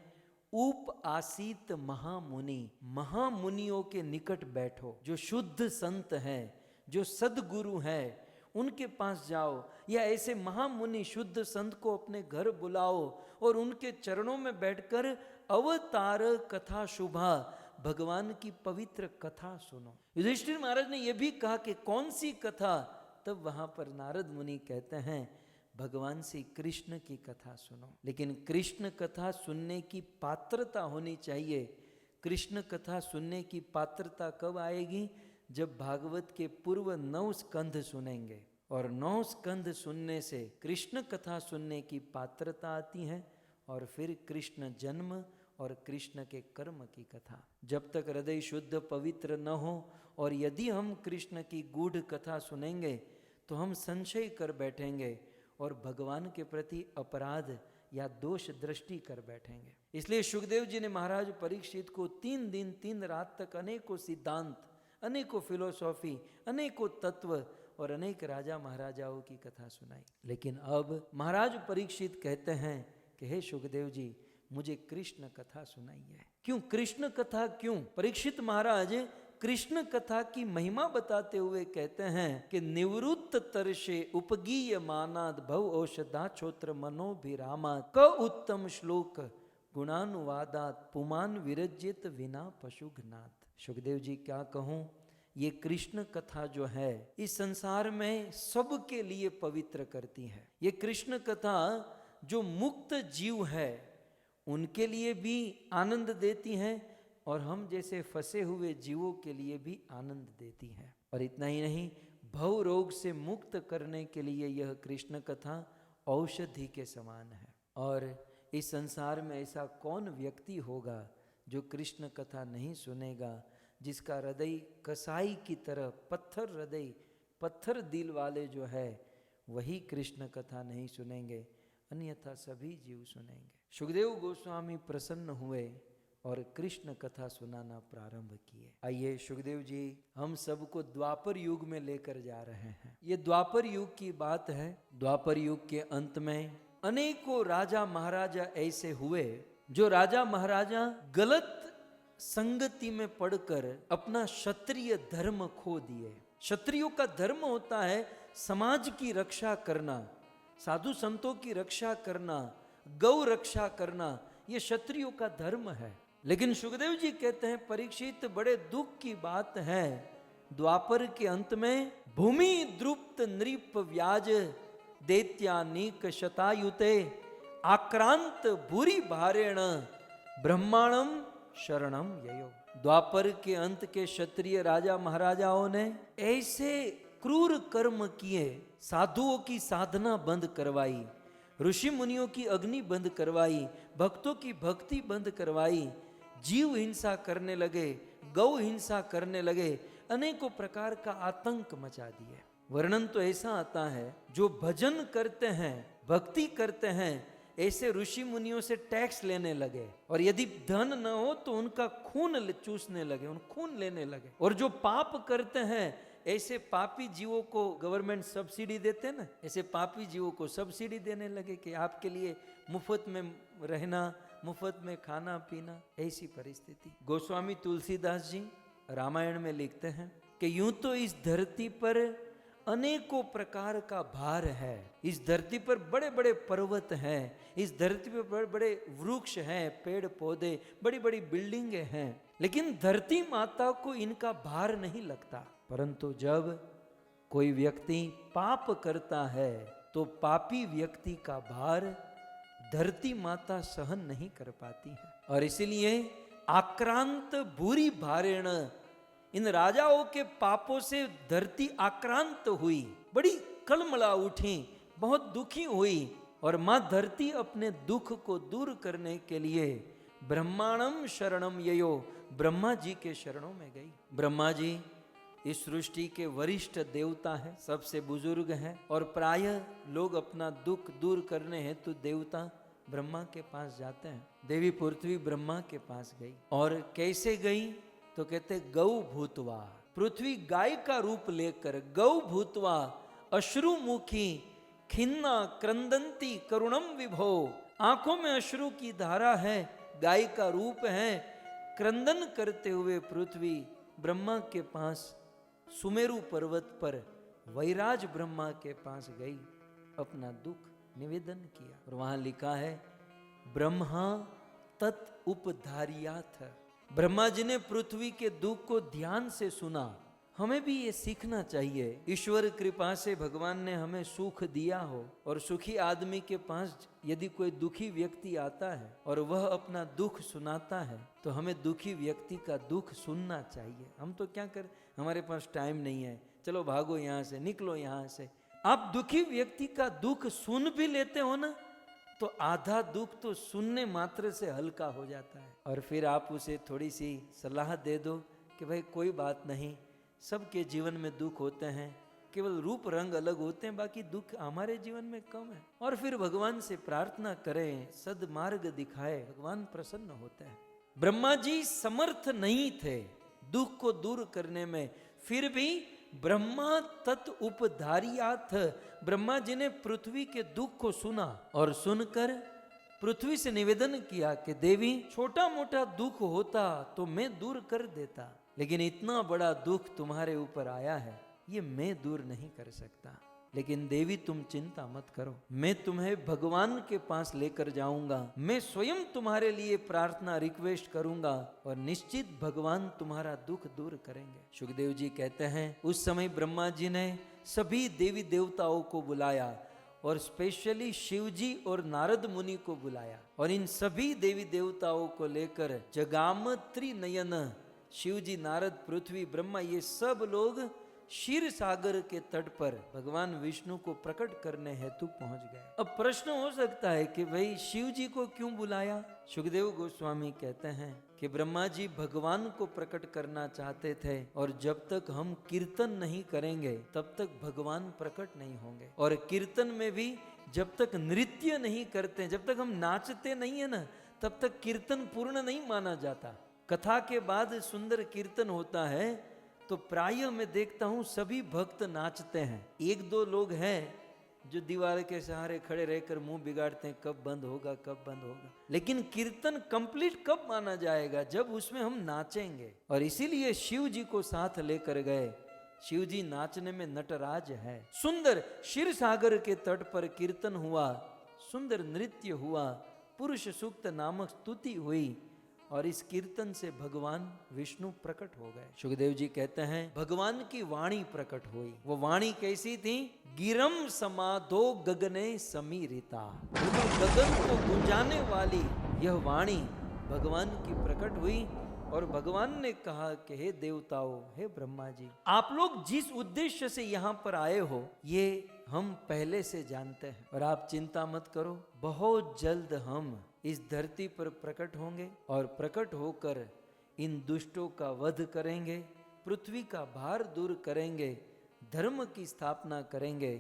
उप आसीत महामुनि, महामुनियों के निकट बैठो। जो शुद्ध संत हैं, जो सदगुरु हैं, उनके पास जाओ, या ऐसे महामुनि शुद्ध संत को अपने घर बुलाओ और उनके चरणों में बैठकर अवतार कथा शुभा, भगवान की पवित्र कथा सुनो। युधिष्ठिर महाराज ने यह भी कहा कि कौन सी कथा? तब वहां पर नारद मुनि कहते हैं भगवान श्री कृष्ण की कथा सुनो। लेकिन कृष्ण कथा सुनने की पात्रता होनी चाहिए। कृष्ण कथा सुनने की पात्रता कब आएगी? जब भागवत के पूर्व 9 स्कंध सुनेंगे, और 9 स्कंध सुनने से कृष्ण कथा सुनने की पात्रता आती है, और फिर कृष्ण जन्म और कृष्ण के कर्म की कथा। जब तक हृदय शुद्ध पवित्र न हो, और यदि हम कृष्ण की गूढ़ कथा सुनेंगे तो हम संशय कर बैठेंगे और भगवान के प्रति अपराध या दोष दृष्टि कर बैठेंगे। इसलिए सुखदेव जी ने महाराज परीक्षित को 3 दिन 3 रात तक अनेकों सिद्धांत, अनेकों फिलोसॉफी, अनेकों तत्व और अनेक राजा महाराजाओं की कथा सुनाई। लेकिन अब महाराज परीक्षित कहते हैं कि हे सुखदेव जी, मुझे कृष्ण कथा सुनाइए। क्यों कृष्ण कथा? क्यों? परीक्षित महाराज कृष्ण कथा की महिमा बताते हुए कहते हैं कि निवृत्त तरशे उपगीय मानाद भव औषधाछोत्र मनोभिरामात क उत्तम श्लोक गुणानुवादात पुमान विरजित विना पशुघ्नात। सुखदेव जी क्या कहूं, ये कृष्ण कथा जो है इस संसार में सबके लिए पवित्र करती है। ये कृष्ण कथा जो मुक्त जीव है उनके लिए भी आनंद देती हैं, और हम जैसे फंसे हुए जीवों के लिए भी आनंद देती है। और इतना ही नहीं, भव रोग से मुक्त करने के लिए यह कृष्ण कथा औषधि के समान है। और इस संसार में ऐसा कौन व्यक्ति होगा जो कृष्ण कथा नहीं सुनेगा, जिसका हृदय कसाई की तरह, पत्थर हृदय, पत्थर दिल वाले जो है वही कृष्ण कथा नहीं सुनेंगे, अन्यथा सभी जीव सुनेंगे। सुखदेव गोस्वामी प्रसन्न हुए और कृष्ण कथा सुनाना प्रारंभ किए। आइए सुखदेव जी हम सबको द्वापर युग में लेकर जा रहे हैं। ये द्वापर युग की बात है। द्वापर युग के अंत में अनेकों राजा महाराजा ऐसे हुए जो राजा महाराजा गलत संगति में पड़कर अपना क्षत्रिय धर्म खो दिए। क्षत्रियों का धर्म होता है समाज की रक्षा करना, साधु संतों की रक्षा करना, गौ रक्षा करना, ये क्षत्रियों का धर्म है। लेकिन सुखदेव जी कहते हैं परीक्षित, बड़े दुख की बात है, द्वापर के अंत में भूमि द्रुप्त नृप व्याज दैत्यानीक शतायुते आक्रांत भूरी भारेण ब्रह्मांडम शरणम ययो। द्वापर के अंत के क्षत्रिय राजा महाराजाओं ने ऐसे क्रूर कर्म किए, साधुओं की साधना बंद करवाई, ऋषि मुनियों की अग्नि बंद करवाई, भक्तों की भक्ति बंद करवाई, जीव हिंसा करने लगे, गौ हिंसा करने लगे, अनेकों प्रकार का आतंक मचा दिए। वर्णन तो ऐसा आता है, जो भजन करते हैं, भक्ति करते हैं, ऐसे ऋषि मुनियों से टैक्स लेने लगे, और यदि धन न हो तो उनका खून चूसने लगे, उन खून लेने लगे। और जो पाप करते हैं ऐसे पापी जीवों को गवर्नमेंट सब्सिडी देते ना, ऐसे पापी जीवों को सब्सिडी देने लगे कि आपके लिए मुफ्त में रहना, मुफ्त में खाना पीना, ऐसी परिस्थिति। गोस्वामी तुलसीदास जी रामायण में लिखते हैं कि यूं तो इस धरती पर अनेकों प्रकार का भार है। इस धरती पर बड़े बड़े पर्वत हैं, इस धरती पर बड़े बड़े वृक्ष हैं, पेड़ पौधे, बड़ी बड़ी बिल्डिंगें हैं, लेकिन धरती माता को इनका भार नहीं लगता। परंतु जब कोई व्यक्ति पाप करता है तो पापी व्यक्ति का भार धरती माता सहन नहीं कर पाती है। और इसीलिए आक्रांत बुरी भारेण, इन राजाओं के पापों से धरती आक्रांत हुई, बड़ी कलमला उठी, बहुत दुखी हुई। और मां धरती अपने दुख को दूर करने के लिए ब्रह्मांडम शरणम ययो, ब्रह्मा जी के शरणों में गई। ब्रह्मा जी इस सृष्टि के वरिष्ठ देवता हैं, सबसे बुजुर्ग हैं, और प्रायः लोग अपना दुख दूर करने हेतु देवता ब्रह्मा के पास जाते हैं। देवी पृथ्वी ब्रह्मा के पास गई, और कैसे गई तो कहते गौ भूतवा, पृथ्वी गाय का रूप लेकर गौ भूतवा अश्रुमुखी खिन्ना क्रंदंती करुणम विभो, आंखों में अश्रु की धारा है, गाय का रूप है, क्रंदन करते हुए पृथ्वी ब्रह्मा के पास सुमेरु पर्वत पर वैराज ब्रह्मा के पास गई, अपना दुख निवेदन किया। और वहां लिखा है ब्रह्मा तत् उपधारियाथ, ब्रह्मा जी ने पृथ्वी के दुख को ध्यान से सुना। हमें भी ये सीखना चाहिए। ईश्वर कृपा से भगवान ने हमें सुख दिया हो, और सुखी आदमी के पास यदि कोई दुखी व्यक्ति आता है और वह अपना दुख सुनाता है तो हमें दुखी व्यक्ति का दुख सुनना चाहिए। हम तो क्या कर, हमारे पास टाइम नहीं है, चलो भागो यहाँ से, निकलो यहाँ से। आप दुखी व्यक्ति का दुख सुन भी लेते हो ना, तो आधा दुख तो सुनने मात्र से हल्का हो जाता है। और फिर आप उसे थोड़ी सी सलाह दे दो कि भाई कोई बात नहीं, सबके जीवन में दुख होते हैं, केवल रूप रंग अलग होते हैं, बाकी दुख हमारे जीवन में कम है। और फिर भगवान से प्रार्थना करें, सद्मार्ग दिखाए, भगवान प्रसन्न होते हैं। ब्रह्मा जी समर्थ नहीं थे दुख को दूर करने में, फिर भी ब्रह्मा तत् उपधारियाथ, ब्रह्मा जी ने पृथ्वी के दुख को सुना और सुनकर पृथ्वी से निवेदन किया कि देवी छोटा मोटा दुख होता तो मैं दूर कर देता, लेकिन इतना बड़ा दुख तुम्हारे ऊपर आया है, ये मैं दूर नहीं कर सकता। लेकिन देवी तुम चिंता मत करो, मैं तुम्हें भगवान के पास लेकर जाऊंगा, मैं स्वयं तुम्हारे लिए प्रार्थना रिक्वेस्ट करूंगा और निश्चित भगवान तुम्हारा दुख दूर करेंगे। सुखदेव जी कहते हैं उस समय ब्रह्मा जी ने सभी देवी देवताओं को बुलाया और स्पेशली शिव जी और नारद मुनि को बुलाया, और इन सभी देवी देवताओं को लेकर जगाम त्रिनयन, शिव जी, नारद, पृथ्वी, ब्रह्मा, ये सब लोग क्षीर सागर के तट पर भगवान विष्णु को प्रकट करने हेतु पहुंच गए। अब प्रश्न हो सकता है कि भाई शिव जी को क्यों बुलाया? सुखदेव गोस्वामी कहते हैं कि ब्रह्मा जी भगवान को प्रकट करना चाहते थे, और जब तक हम कीर्तन नहीं करेंगे तब तक भगवान प्रकट नहीं होंगे। और कीर्तन में भी जब तक नृत्य नहीं करते, जब तक हम नाचते नहीं है ना, तब तक कीर्तन पूर्ण नहीं माना जाता। कथा के बाद सुंदर कीर्तन होता है तो प्रायः मैं देखता हूँ सभी भक्त नाचते हैं। एक दो लोग हैं जो दीवार के सहारे खड़े रहकर मुंह बिगाड़ते हैं, कब बंद होगा, कब बंद होगा। लेकिन कीर्तन कंप्लीट कब माना जाएगा? जब उसमें हम नाचेंगे। और इसीलिए शिव जी को साथ लेकर गए। शिव जी नाचने में नटराज है। सुंदर क्षीर सागर के तट पर कीर्तन हुआ, सुंदर नृत्य हुआ, पुरुष सूक्त नामक स्तुति हुई, और इस कीर्तन से भगवान विष्णु प्रकट हो गए। सुखदेव जी कहते हैं भगवान की वाणी प्रकट हुई। वो वाणी कैसी थी? गिरम समाधो गगने समीरिता, गगन को गुंजाने वाली यह वाणी भगवान की प्रकट हुई। और भगवान ने कहा कि हे देवताओं, हे ब्रह्मा जी, आप लोग जिस उद्देश्य से यहाँ पर आए हो ये हम पहले से जानते हैं, और आप चिंता मत करो, बहुत जल्द हम इस धरती पर प्रकट होंगे और प्रकट होकर इन दुष्टों का वध करेंगे, पृथ्वी का भार दूर करेंगे, धर्म की स्थापना करेंगे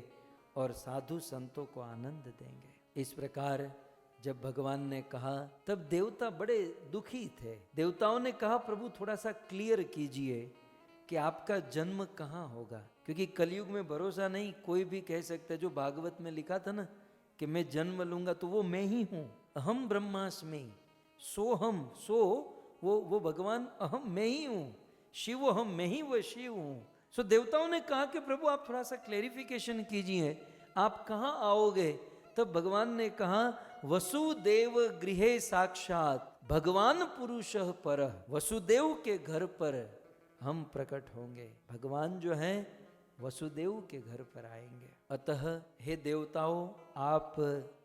और साधु संतों को आनंद देंगे। इस प्रकार जब भगवान ने कहा तब देवता बड़े दुखी थे। देवताओं ने कहा प्रभु थोड़ा सा क्लियर कीजिए कि आपका जन्म कहाँ होगा, क्योंकि कलयुग में भरोसा नहीं, कोई भी कह सकता है। जो भागवत में लिखा था ना कि मैं जन्म लूंगा तो वो मैं ही हूँ, अहम ब्रह्मास्मि सोहम, सो वो भगवान अहम मैं ही हूँ, शिव हम मैं ही वो शिव हूँ, सो देवताओं ने कहा कि प्रभु आप थोड़ा सा क्लेरिफिकेशन कीजिए, आप कहाँ आओगे? तब भगवान ने कहा वसुदेव गृहे साक्षात भगवान पुरुषः परः, वसुदेव के घर पर हम प्रकट होंगे। भगवान जो हैं वसुदेव के घर पर आएंगे। अतः हे देवताओं, आप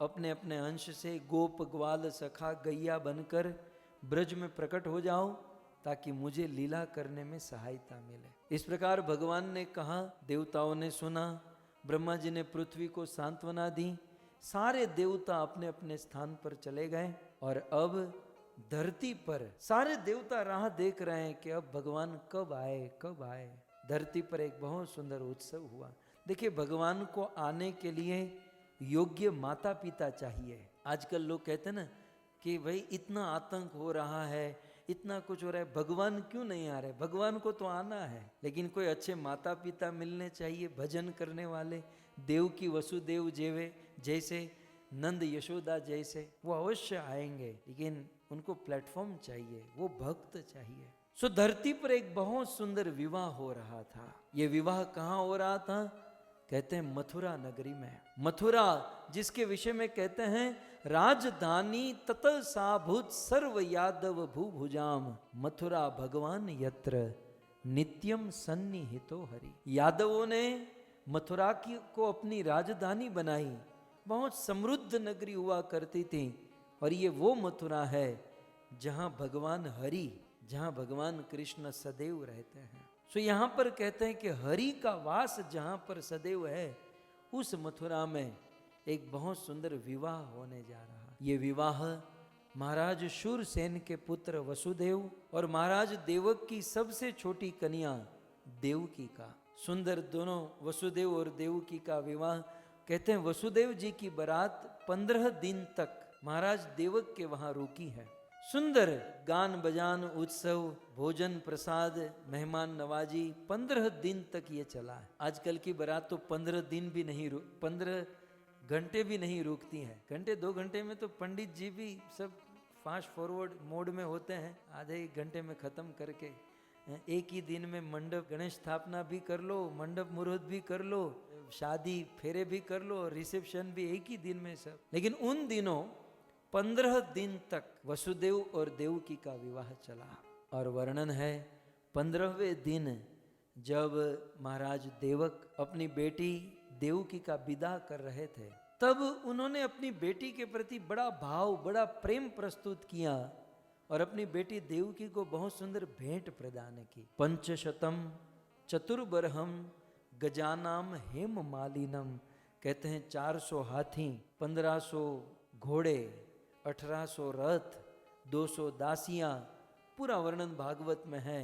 अपने अपने अंश से गोप ग्वाल सखा गैया बनकर ब्रज में प्रकट हो जाओ ताकि मुझे लीला करने में सहायता मिले। इस प्रकार भगवान ने कहा, देवताओं ने सुना, ब्रह्मा जी ने पृथ्वी को सांत्वना दी, सारे देवता अपने अपने स्थान पर चले गए और अब धरती पर सारे देवता राह देख रहे हैं कि अब भगवान कब आए कब आए। धरती पर एक बहुत सुंदर उत्सव हुआ। देखिए, भगवान को आने के लिए योग्य माता पिता चाहिए। आजकल लोग कहते हैं ना कि भाई इतना आतंक हो रहा है, इतना कुछ हो रहा है, भगवान क्यों नहीं आ रहे? भगवान को तो आना है, लेकिन कोई अच्छे माता पिता मिलने चाहिए, भजन करने वाले, देव की वसुदेव जैसे, नंद यशोदा जैसे, वो अवश्य आएंगे, लेकिन उनको प्लेटफॉर्म चाहिए, वो भक्त चाहिए। सो धरती पर एक बहुत सुंदर विवाह हो रहा था। ये विवाह कहाँ हो रहा था? कहते हैं मथुरा नगरी में। मथुरा जिसके विषय में कहते हैं राजधानी तत साभूत सर्व यादव भूभुजाम, मथुरा भगवान यत्र नित्यम सन्निहितो हरि। यादवों ने मथुरा को अपनी राजधानी बनाई। बहुत समृद्ध नगरी हुआ करती थी और ये वो मथुरा है जहाँ भगवान हरि, जहाँ भगवान कृष्ण सदैव रहते हैं। सो यहाँ पर कहते हैं कि हरि का वास जहाँ पर सदैव है, उस मथुरा में एक बहुत सुंदर विवाह होने जा रहा। ये विवाह महाराज शूरसेन के पुत्र वसुदेव और महाराज देवक की सबसे छोटी कन्या देवकी का, सुंदर दोनों वसुदेव और देवकी का विवाह। कहते हैं वसुदेव जी की बारात 15 दिन तक महाराज देवक के वहां रुकी है। सुंदर गान बजान, उत्सव, भोजन प्रसाद, मेहमान नवाजी 15 दिन तक ये चला है। आजकल की बारात तो 15 दिन भी नहीं 15 घंटे भी नहीं रुकती है। घंटे 2 घंटे में तो पंडित जी भी सब फास्ट फॉरवर्ड मोड में होते हैं, आधे 1 घंटे में ख़त्म करके एक ही दिन में मंडप गणेश स्थापना भी कर लो, मंडप मुहूर्त भी कर लो, शादी फेरे भी कर लो, रिसेप्शन भी एक ही दिन में सब। लेकिन उन दिनों 15 दिन तक वसुदेव और देवकी का विवाह चला। और वर्णन है 15वें दिन जब महाराज देवक अपनी बेटी देवकी का विदा कर रहे थे, तब उन्होंने अपनी बेटी के प्रति बड़ा भाव, बड़ा प्रेम प्रस्तुत किया और अपनी बेटी देवकी को बहुत सुंदर भेंट प्रदान की। 500 चतुर्बरहम गजानाम हेम मालिनम। कहते हैं 400 हाथी, 1500 घोड़े, 1800 रथ, 200 दासियां, पूरा वर्णन भागवत में है।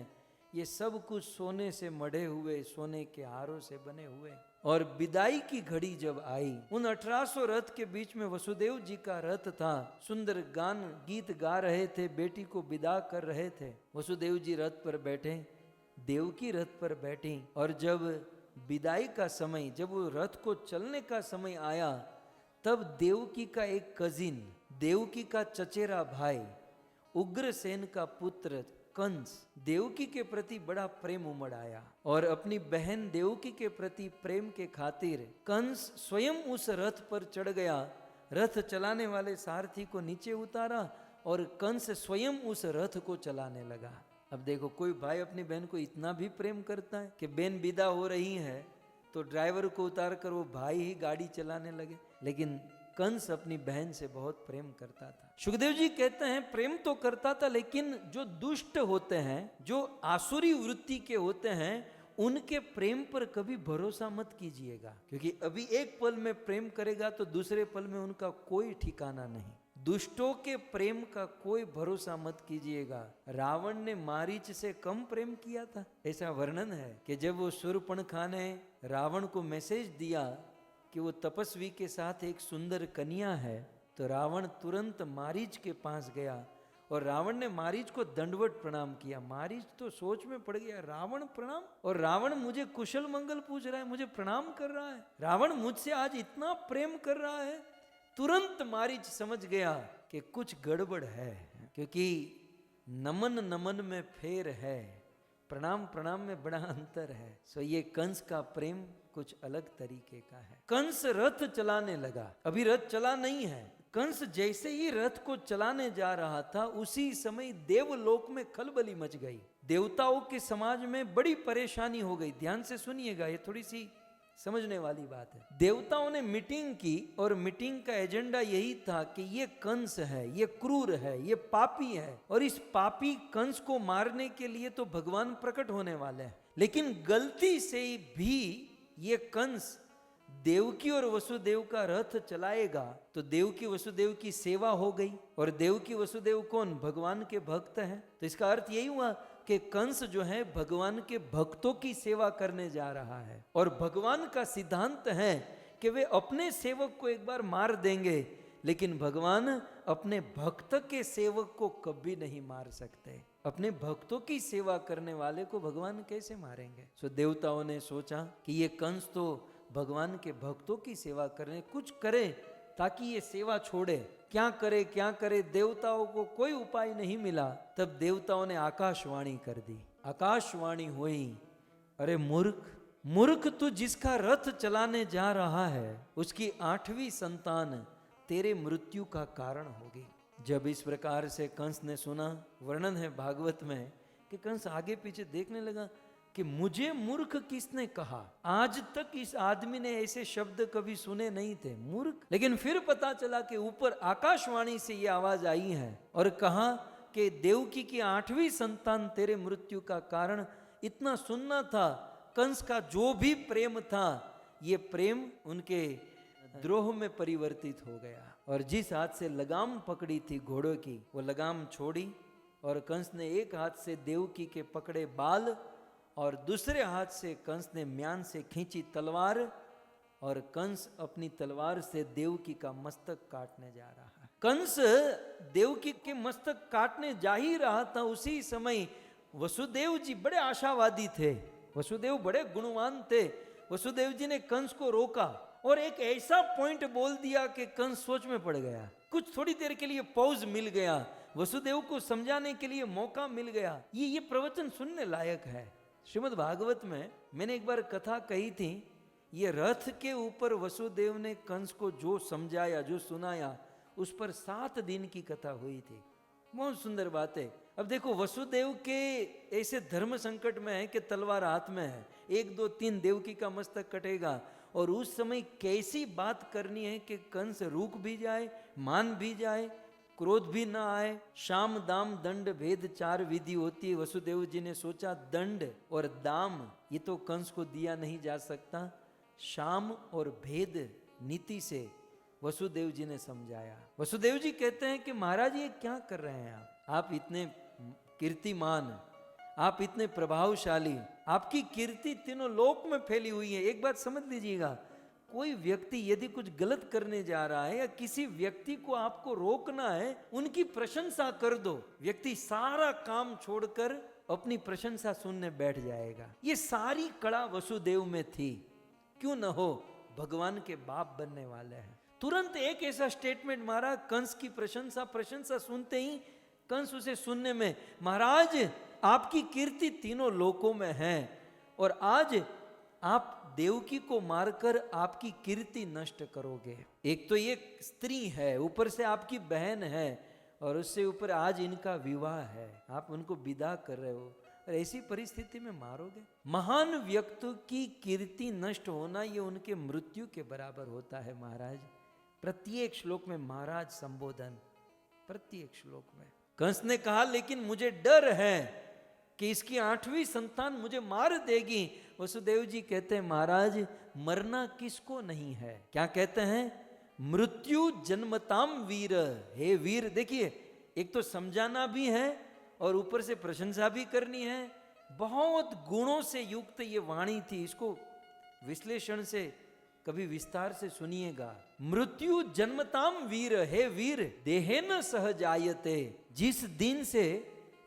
ये सब कुछ सोने से मढ़े हुए, सोने के हारों से बने हुए। और विदाई की घड़ी जब आई, उन 1800 रथ के बीच में वसुदेव जी का रथ था। सुंदर गान गीत गा रहे थे, बेटी को विदा कर रहे थे। वसुदेव जी रथ पर बैठे, देवकी रथ पर बैठी, और जब विदाई का समय, जब वो रथ को चलने का समय आया, तब देवकी का एक कजिन, देवकी का चचेरा भाई, उग्रसेन का पुत्र कंस, देवकी के प्रति बड़ा प्रेम उमड़ आया। और अपनी बहन देवकी के प्रति प्रेम के खातिर कंस स्वयं उस रथ पर चढ़ गया। रथ चलाने वाले सारथी को नीचे उतारा और कंस स्वयं उस रथ को चलाने लगा। अब देखो, कोई भाई अपनी बहन को इतना भी प्रेम करता है कि बहन विदा हो रही है तो ड्राइवर को उतार कर वो भाई ही गाड़ी चलाने लगे। लेकिन कंस अपनी बहन से बहुत प्रेम करता था। सुखदेव जी कहते हैं प्रेम तो करता था, लेकिन जो दुष्ट होते हैं, जो आसुरी वृत्ति के होते हैं, उनके प्रेम पर कभी भरोसा मत कीजिएगा, क्योंकि अभी एक पल में प्रेम करेगा तो दूसरे पल में उनका कोई ठिकाना नहीं। दुष्टों के प्रेम का कोई भरोसा मत कीजिएगा। रावण ने मारीच से कम प्रेम किया था, ऐसा वर्णन है कि जब वो शूर्पणखा ने रावण को मैसेज दिया कि वो तपस्वी के साथ एक सुंदर कन्या है, तो रावण तुरंत मारीच के पास गया और रावण ने मारीच को दंडवत प्रणाम किया। मारीच तो सोच में पड़ गया, रावण प्रणाम, और रावण मुझे कुशल मंगल पूछ रहा है, मुझे प्रणाम कर रहा है, रावण मुझसे आज इतना प्रेम कर रहा है। तुरंत मारीच समझ गया कि कुछ गड़बड़ है, क्योंकि नमन नमन में फेर है, प्रणाम प्रणाम में बड़ा अंतर है। सो ये कंस का प्रेम कुछ अलग तरीके का है। कंस रथ चलाने लगा, अभी रथ चला नहीं है। कंस जैसे ही रथ को चलाने जा रहा था, उसी समय देवलोक में खलबली मच गई। देवताओं के समाज में बड़ी परेशानी हो गई। ध्यान से सुनिएगा, ये थोड़ी सी समझने वाली बात है। देवताओं ने मीटिंग की और मीटिंग का एजेंडा यही था कि ये कंस है, ये क्रूर है, ये पापी है, और इस पापी कंस को मारने के लिए तो भगवान प्रकट होने वाले हैं। लेकिन गलती से भी ये कंस देवकी और वसुदेव का रथ चलाएगा तो देवकी वसुदेव की सेवा हो गई। और देवकी वसुदेव कौन? भगवान के भक्त हैं। तो इसका अर्थ यही हुआ कि कंस जो है भगवान के भक्तों की सेवा करने जा रहा है। और भगवान का सिद्धांत है कि वे अपने सेवक को एक बार मार देंगे, लेकिन भगवान अपने भक्त के सेवक को कभी नहीं मार सकते। अपने भक्तों की सेवा करने वाले को भगवान कैसे मारेंगे? सो देवताओं ने सोचा कि ये कंस तो भगवान के भक्तों की सेवा करने, कुछ करे ताकि ये सेवा छोड़े। क्या करे क्या करे, देवताओं को कोई उपाय नहीं मिला। तब देवताओं ने आकाशवाणी कर दी। आकाशवाणी हुई, अरे मूर्ख मूर्ख, तू जिसका रथ चलाने जा रहा है उसकी 8वीं संतान तेरे मृत्यु का कारण होगी। जब इस प्रकार से कंस ने सुना, वर्णन है भागवत में कि कंस आगे पीछे देखने लगा कि मुझे मूर्ख किसने कहा? आज तक इस आदमी ने ऐसे शब्द कभी सुने नहीं थे, मूर्ख। लेकिन फिर पता चला कि ऊपर आकाशवाणी से ये आवाज आई है और कहा कि देवकी की 8वीं संतान तेरे मृत्यु का कारण। इतना सुनना था, कंस का जो भी प्रेम था ये प्रेम उनके द्रोह में परिवर्तित हो गया। और जिस हाथ से लगाम पकड़ी थी घोड़ों की, वो लगाम छोड़ी और कंस ने एक हाथ से देवकी के पकड़े बाल और दूसरे हाथ से कंस ने म्यान से खींची तलवार, और कंस अपनी तलवार से देवकी का मस्तक काटने जा रहा है। कंस देवकी के मस्तक काटने जा ही रहा था, उसी समय वसुदेव जी बड़े आशावादी थे, वसुदेव बड़े गुणवान थे। वसुदेव जी ने कंस को रोका और एक ऐसा पॉइंट बोल दिया कि कंस सोच में पड़ गया। कुछ थोड़ी देर के लिए पॉज मिल गया, वसुदेव को समझाने के लिए मौका मिल गया। ये प्रवचन सुनने लायक है। श्रीमद् भागवत में मैंने एक बार कथा कही थी, ये रथ के ऊपर वसुदेव ने कंस को जो समझाया, जो सुनाया, उस पर 7 दिन की कथा हुई थी। बहुत सुंदर बात है। अब देखो, वसुदेव के ऐसे धर्म संकट में है कि तलवार हाथ में है, 1 2 3 देवकी का मस्तक कटेगा, और उस समय कैसी बात करनी है कि कंस रुक भी जाए, मान भी जाए, क्रोध भी ना आए। शाम दाम दंड भेद 4 विधि होती है। वसुदेव जी ने सोचा दंड और दाम ये तो कंस को दिया नहीं जा सकता, शाम और भेद नीति से वसुदेव जी ने समझाया। वसुदेव जी कहते हैं कि महाराज ये क्या कर रहे हैं आप इतने कीर्तिमान, आप इतने प्रभावशाली, आपकी कीर्ति तीनों लोक में फैली हुई है। एक बात समझ लीजिएगा, कोई व्यक्ति यदि कुछ गलत करने जा रहा है या किसी व्यक्ति को आपको रोकना है, उनकी प्रशंसा कर दो, व्यक्ति सारा काम छोड़कर अपनी प्रशंसा सुनने बैठ जाएगा। ये सारी कला वसुदेव में थी। क्यों न हो, भगवान के बाप बनने वाले हैं। तुरंत एक ऐसा स्टेटमेंट मारा, कंस की प्रशंसा सुनते ही कंस उसे सुनने में, महाराज आपकी कीर्ति तीनों लोकों में है और आज आप देवकी को मारकर आपकी कीर्ति नष्ट करोगे। एक तो ये स्त्री है, ऊपर से आपकी बहन है, और उससे ऊपर आज इनका विवाह है, आप उनको विदा कर रहे हो और ऐसी परिस्थिति में मारोगे। महान व्यक्ति की कीर्ति नष्ट होना ये उनके मृत्यु के बराबर होता है महाराज। प्रत्येक श्लोक में महाराज संबोधन, प्रत्येक श्लोक में। कंस ने कहा लेकिन मुझे डर है कि इसकी 8वीं संतान मुझे मार देगी। वसुदेव जी कहते हैं महाराज मरना किसको नहीं है। क्या कहते हैं? मृत्यु जन्मताम वीर। हे वीर, देखिए एक तो समझाना भी है और ऊपर से प्रशंसा भी करनी है। बहुत गुणों से युक्त ये वाणी थी, इसको विश्लेषण से कभी विस्तार से सुनिएगा। मृत्यु जन्मताम वीर, हे वीर देहेन सह जायते। जिस दिन से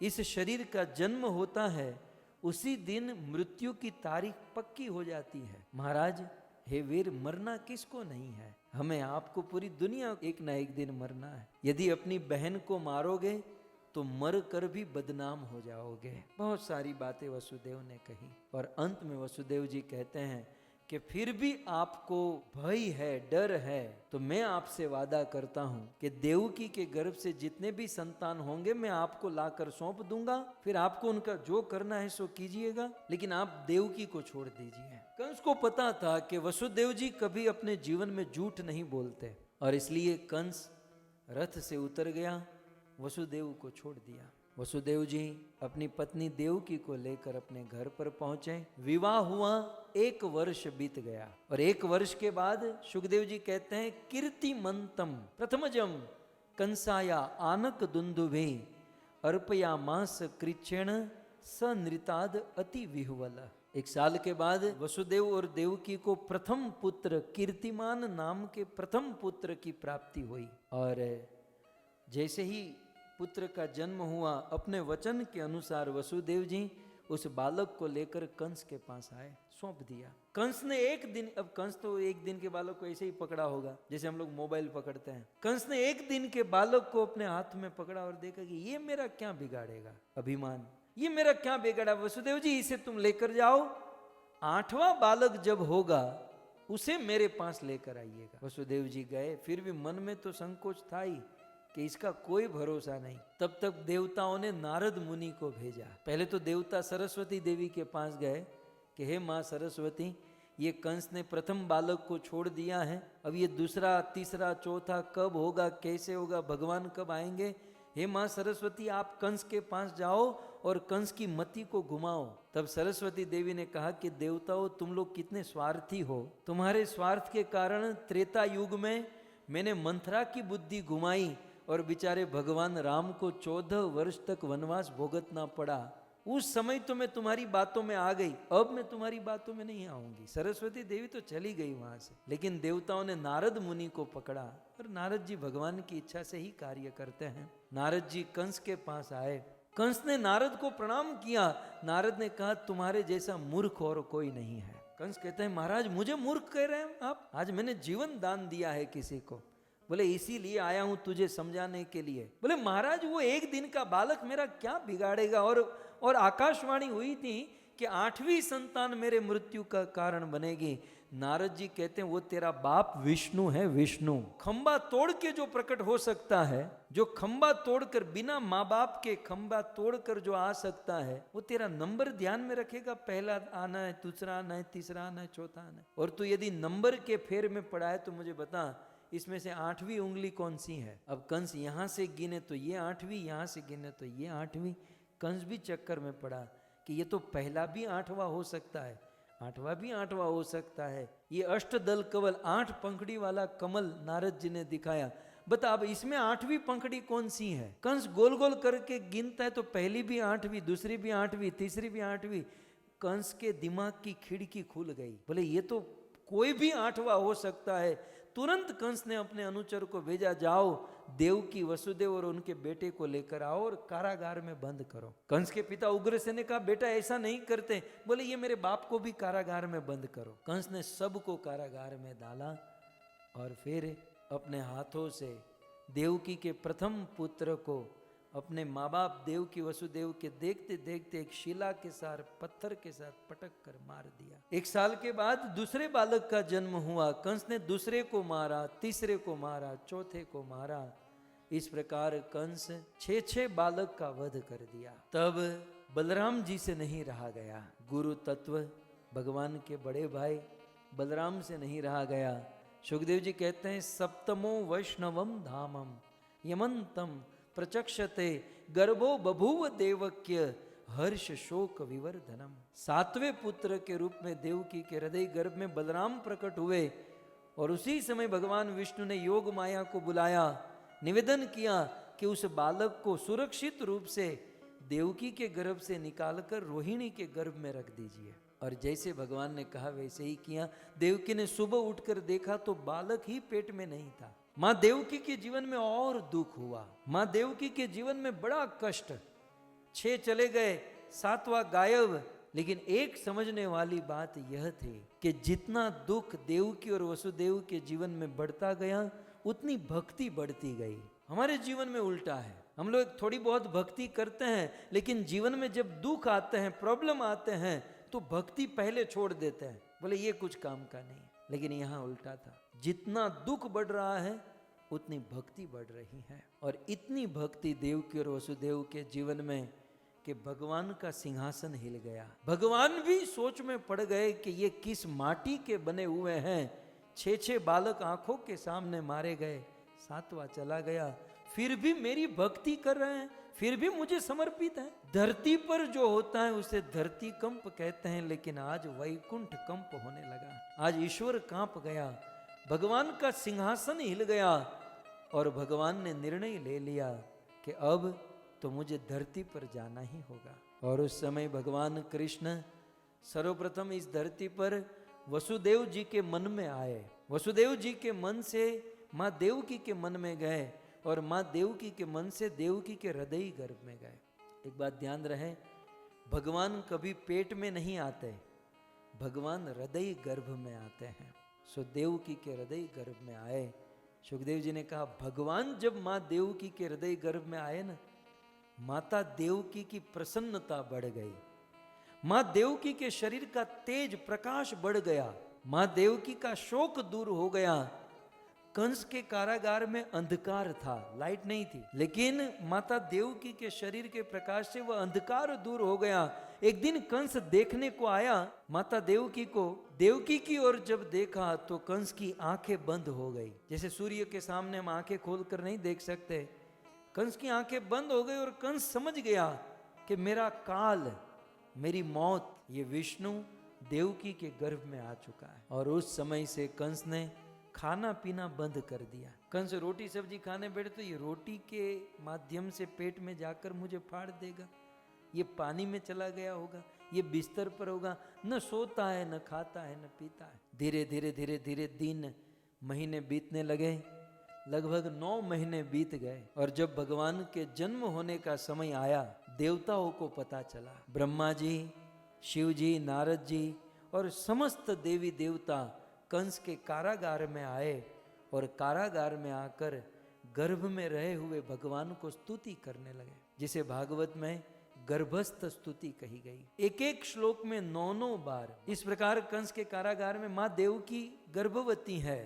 इस शरीर का जन्म होता है उसी दिन मृत्यु की तारीख पक्की हो जाती है। महाराज हे वीर, मरना किसको नहीं है, हमें आपको पूरी दुनिया एक ना एक दिन मरना है। यदि अपनी बहन को मारोगे तो मर कर भी बदनाम हो जाओगे। बहुत सारी बातें वसुदेव ने कही और अंत में वसुदेव जी कहते हैं कि फिर भी आपको भय है, डर है, तो मैं आपसे वादा करता हूं कि देवकी के गर्भ से जितने भी संतान होंगे मैं आपको लाकर सौंप दूंगा, फिर आपको उनका जो करना है सो कीजिएगा, लेकिन आप देवकी को छोड़ दीजिए। कंस को पता था कि वसुदेव जी कभी अपने जीवन में झूठ नहीं बोलते और इसलिए कंस रथ से उतर गया, वसुदेव को छोड़ दिया। वसुदेव जी अपनी पत्नी देवकी को लेकर अपने घर पर पहुंचे। विवाह हुआ, 1 वर्ष बीत गया और 1 वर्ष के बाद सुखदेव जी कहते हैं कीर्तिमंतम प्रथमजम कंसाया आनक दुंदुभे अर्पया मास कृच्छेण स नृताद अति विह्वल। 1 साल के बाद वसुदेव और देवकी को प्रथम पुत्र कीर्तिमान नाम के प्रथम पुत्र की प्राप्ति हुई और जैसे ही पुत्र का जन्म हुआ, अपने वचन के अनुसार वसुदेव जी उस बालक को लेकर कंस के पास आए, सौंप दिया। कंस ने एक दिन, अब कंस तो एक दिन के बालक को ऐसे ही पकड़ा होगा जैसे हम लोग मोबाइल पकड़ते हैं। कंस ने एक दिन के बालक को अपने हाथ में पकड़ा और देखा कि ये मेरा क्या बिगाड़ेगा, अभिमान, ये मेरा क्या बिगाड़ा, वसुदेव जी इसे तुम लेकर जाओ, 8वां बालक जब होगा उसे मेरे पास लेकर आइएगा। वसुदेव जी गए, फिर भी मन में तो संकोच था ही कि इसका कोई भरोसा नहीं। तब तक देवताओं ने नारद मुनि को भेजा। पहले तो देवता सरस्वती देवी के पास गए कि हे माँ सरस्वती, ये कंस ने प्रथम बालक को छोड़ दिया है, अब ये दूसरा, तीसरा, चौथा कब होगा, कैसे होगा, भगवान कब आएंगे। हे माँ सरस्वती, आप कंस के पास जाओ और कंस की मति को घुमाओ। तब सरस्वती देवी ने कहा कि देवताओं, तुम लोग कितने स्वार्थी हो, तुम्हारे स्वार्थ के कारण त्रेता युग में मैंने मंथरा की बुद्धि घुमाई और बेचारे भगवान राम को 14 वर्ष तक वनवास भुगतना पड़ा। उस समय तो मैं तुम्हारी बातों में आ गई, अब मैं तुम्हारी बातों में नहीं आऊंगी। सरस्वती देवी तो चली गई वहां से, लेकिन देवताओं ने नारद मुनि को पकड़ा और नारद जी भगवान की इच्छा से ही कार्य करते हैं। नारद जी कंस के पास आए, कंस ने नारद को प्रणाम किया। नारद ने कहा तुम्हारे जैसा मूर्ख और कोई नहीं है। कंस कहते हैं महाराज मुझे मूर्ख कह रहे हैं आप, आज मैंने जीवन दान दिया है किसी को। बोले इसीलिए आया हूं तुझे समझाने के लिए। बोले महाराज वो एक दिन का बालक मेरा क्या बिगाड़ेगा, और आकाशवाणी हुई थी कि 8वीं संतान मेरे मृत्यु का कारण बनेगी। नारद जी कहते हैं वो तेरा बाप विष्णु है, विष्णु खंबा तोड़ के जो प्रकट हो सकता है, जो खंबा तोड़कर बिना माँ बाप के खंबा तोड़कर जो आ सकता है, वो तेरा नंबर ध्यान में रखेगा, पहला आना है, दूसरा आना है, तीसरा आना है, चौथा आना है। और तू यदि नंबर के फेर में पड़ा है तो मुझे बता इसमें से 8वीं उंगली कौन सी है। अब कंस यहां से गिने तो ये 8वीं, यहां से गिने तो ये 8वीं। कंस भी चक्कर में पड़ा कि ये तो पहला भी 8वां हो सकता है, 8वां भी 8वां हो सकता है। ये अष्टदल कमल, 8 पंखड़ी वाला कमल नारद जी ने दिखाया, बता अब इसमें 8वीं पंखड़ी कौन सी है। कंस गोल गोल करके गिनता है तो पहली भी 8वीं, दूसरी भी 8वीं, तीसरी भी 8वीं। कंस के दिमाग की खिड़की खुल गई, बोले ये तो कोई भी 8वां हो सकता है। तुरंत कंस ने अपने अनुचर को भेजा, जाओ देवकी, वसुदेव और उनके बेटे को लेकर आओ और कारागार में बंद करो। कंस के पिता उग्रसेन ने कहा बेटा ऐसा नहीं करते। बोले ये मेरे बाप को भी कारागार में बंद करो। कंस ने सबको कारागार में डाला और फिर अपने हाथों से देवकी के प्रथम पुत्र को अपने माँ बाप देवकी वसुदेव के देखते देखते एक शिला के साथ, पत्थर के साथ पटक कर मार दिया। 1 साल के बाद दूसरे बालक का जन्म हुआ। कंस ने दूसरे को मारा, तीसरे को मारा, चौथे को मारा। इस प्रकार कंस 6 बालक का वध कर दिया। तब बलराम जी से नहीं रहा गया, गुरु तत्व भगवान के बड़े भाई बलराम से नहीं रहा गया। सुखदेव जी कहते हैं सप्तमो वैष्णवम धामम यमंतम प्रचक्षते गर्भो बभूव देवक्य हर्ष शोक विवर्धनम। 7वें पुत्र के रूप में देवकी के हृदय गर्भ में बलराम प्रकट हुए और उसी समय भगवान विष्णु ने योग माया को बुलाया, निवेदन किया कि उस बालक को सुरक्षित रूप से देवकी के गर्भ से निकालकर रोहिणी के गर्भ में रख दीजिए। और जैसे भगवान ने कहा वैसे ही किया। देवकी ने सुबह उठकर देखा तो बालक ही पेट में नहीं था। माँ देवकी के जीवन में और दुख हुआ। माँ देवकी के जीवन में बड़ा कष्ट, 6 चले गए, 7वां गायब। लेकिन एक समझने वाली बात यह थी कि जितना दुख देवकी और वसुदेव के जीवन में बढ़ता गया उतनी भक्ति बढ़ती गई। हमारे जीवन में उल्टा है, हम लोग थोड़ी बहुत भक्ति करते हैं, लेकिन जीवन में जब दुख आते हैं, प्रॉब्लम आते हैं, तो भक्ति पहले छोड़ देते हैं, बोले ये कुछ काम का नहीं। लेकिन यहाँ उल्टा था, जितना दुख बढ़ रहा है उतनी भक्ति बढ़ रही है। और इतनी भक्ति देवकी और वसुदेव के जीवन में कि भगवान का सिंहासन हिल गया। भगवान भी सोच में पड़ गए कि ये किस माटी के बने हुए हैं। 6 बालक आंखों के सामने मारे गए, 7वां चला गया, फिर भी मेरी भक्ति कर रहे हैं, फिर भी मुझे समर्पित है। धरती पर जो होता है उसे धरती कंप कहते हैं, लेकिन आज वैकुंठ कंप होने लगा। आज ईश्वर कांप गया, भगवान का सिंहासन हिल गया और भगवान ने निर्णय ले लिया कि अब तो मुझे धरती पर जाना ही होगा। और उस समय भगवान कृष्ण सर्वप्रथम इस धरती पर वसुदेव जी के मन में आए। वसुदेव जी के मन से माँ देवकी के मन में गए और माँ देवकी के मन से देवकी के हृदय गर्भ में गए। एक बात ध्यान रहे, भगवान कभी पेट में नहीं आते, भगवान हृदय गर्भ में आते हैं। सो देवकी के हृदय गर्भ में आए। सुखदेव जी ने कहा, भगवान जब माँ देवकी के हृदय गर्भ में आए ना, माता देवकी की प्रसन्नता बढ़ गई, माँ देवकी के शरीर का तेज प्रकाश बढ़ गया, माँ देवकी का शोक दूर हो गया। कंस के कारागार में अंधकार था, लाइट नहीं थी, लेकिन माता देवकी के शरीर के प्रकाश से वह अंधकार दूर हो गया। एक दिन कंस देखने को आया माता देवकी को, देवकी की ओर जब देखा तो कंस की आंखें बंद हो गई। जैसे सूर्य के सामने हम आंखें खोलकर नहीं देख सकते, कंस की आंखें बंद हो गई और कंस समझ गया कि मेरा काल, मेरी मौत, ये विष्णु देवकी के गर्भ में आ चुका है। और उस समय से कंस ने खाना पीना बंद कर दिया। कंस रोटी सब्जी खाने बैठे तो ये रोटी के माध्यम से पेट में जाकर मुझे फाड़ देगा, ये पानी में चला गया होगा, ये बिस्तर पर होगा, न सोता है, न खाता है, न पीता है। धीरे धीरे धीरे धीरे दिन महीने बीतने लगे, लगभग 9 महीने बीत गए। और जब भगवान के जन्म होने का समय आया, देवताओं को पता चला। ब्रह्मा जी, शिव जी, नारद जी और समस्त देवी देवता कंस के कारागार में आए और कारागार में आकर गर्भ में रहे हुए भगवान को स्तुति करने लगे, जिसे भागवत में गर्भस्थ स्तुति कही गई। एक एक श्लोक में 9 बार। इस प्रकार कंस के कारागार में माँ देवकी गर्भवती है,